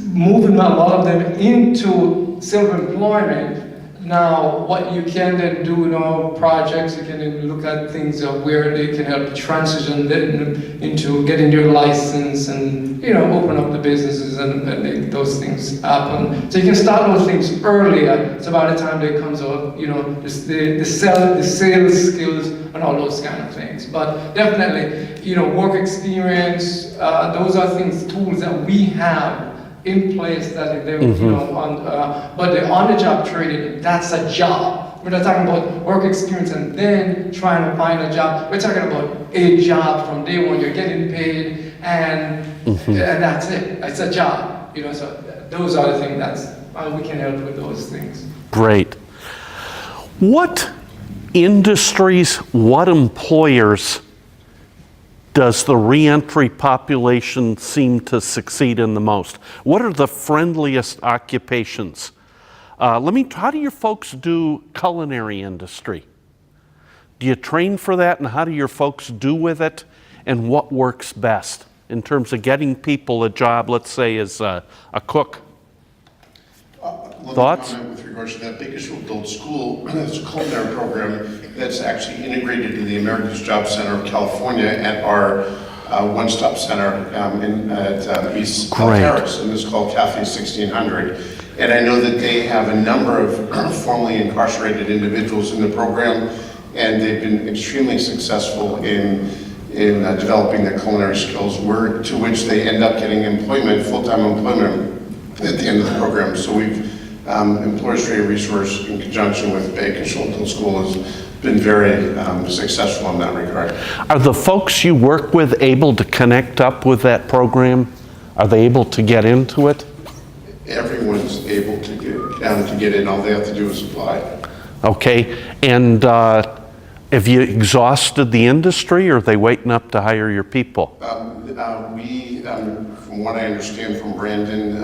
moving a lot of them into self-employment. Now, what you can then do, projects, you can then look at things of where they can help transition them into getting their license and, open up the businesses and make those things happen. So you can start those things earlier, so by the time they comes out, the sales skills and all those kind of things. But definitely, work experience, those are things, tools that we have in place that they, but the on-the-job training, that's a job. We're not talking about work experience and then trying to find a job. We're talking about a job from day one. You're getting paid, and that's it. It's a job. So those are the things we can help with those things. Great. What industries, what employers does the reentry population seem to succeed in the most? What are the friendliest occupations? How do your folks do culinary industry? Do you train for that, and how do your folks do with it? And what works best in terms of getting people a job, let's say, as a cook? Thoughts? With regards to that, Bakersfield Adult School, it's a culinary program that's actually integrated in the America's Job Center of California at our one-stop center at East Terrace, and it's called Cafe 1600. And I know that they have a number of formerly incarcerated individuals in the program, and they've been extremely successful in developing their culinary skills, to which they end up getting employment, full-time employment at the end of the program. So we've, Employer-Straight Resource in conjunction with Baker Schultel School has been very successful in that regard. Are the folks you work with able to connect up with that program? Are they able to get into it? Everyone's able to get in. All they have to do is apply. Okay, and have you exhausted the industry, or are they waiting up to hire your people? From what I understand from Brandon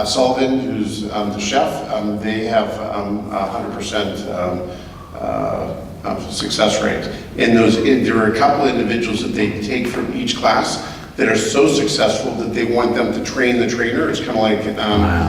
Sullivan, who's the chef, they have 100% success rate. There are a couple of individuals that they take from each class that are so successful that they want them to train the trainer. It's kind of like,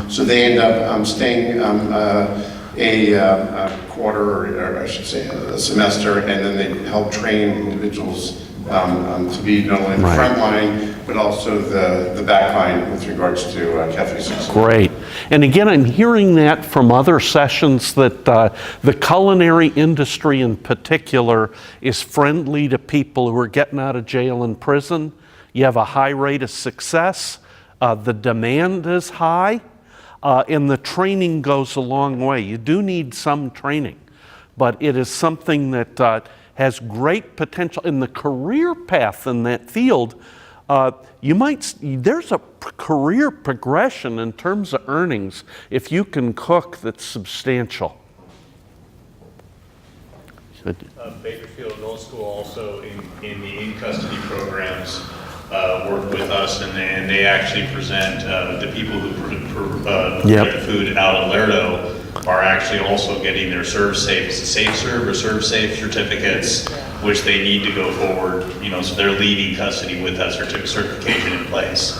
so they end up staying a quarter, or I should say a semester, and then they help train individuals to be not only the front line, but also the back line with regards to Cafe 16. Great. And again, I'm hearing that from other sessions that the culinary industry in particular is friendly to people who are getting out of jail and prison. You have a high rate of success. The demand is high. And the training goes a long way. You do need some training, but it is something that has great potential in the career path in that field. There's a career progression in terms of earnings if you can cook that's substantial. Bakersfield Middle School also in the in-custody programs work with us, and they actually present the people who get the food out of Lerdo are actually also getting their Serve Safe, Safe Serve or Serve Safe certificates, which they need to go forward, so they're leaving custody with that certification in place.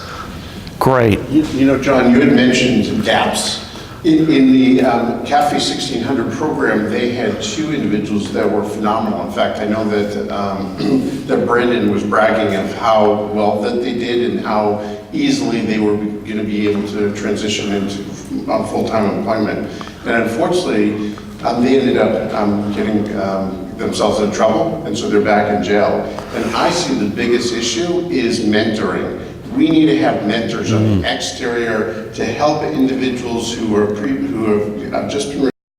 Great. John, you had mentioned gaps. In the Cafe 1600 program, they had 2 individuals that were phenomenal. In fact, I know that that Brendan was bragging of how well that they did and how easily they were going to be able to transition into full-time employment. And unfortunately, they ended up getting themselves in trouble, and so they're back in jail. And I see the biggest issue is mentoring. We need to have mentors on the exterior to help individuals who have just been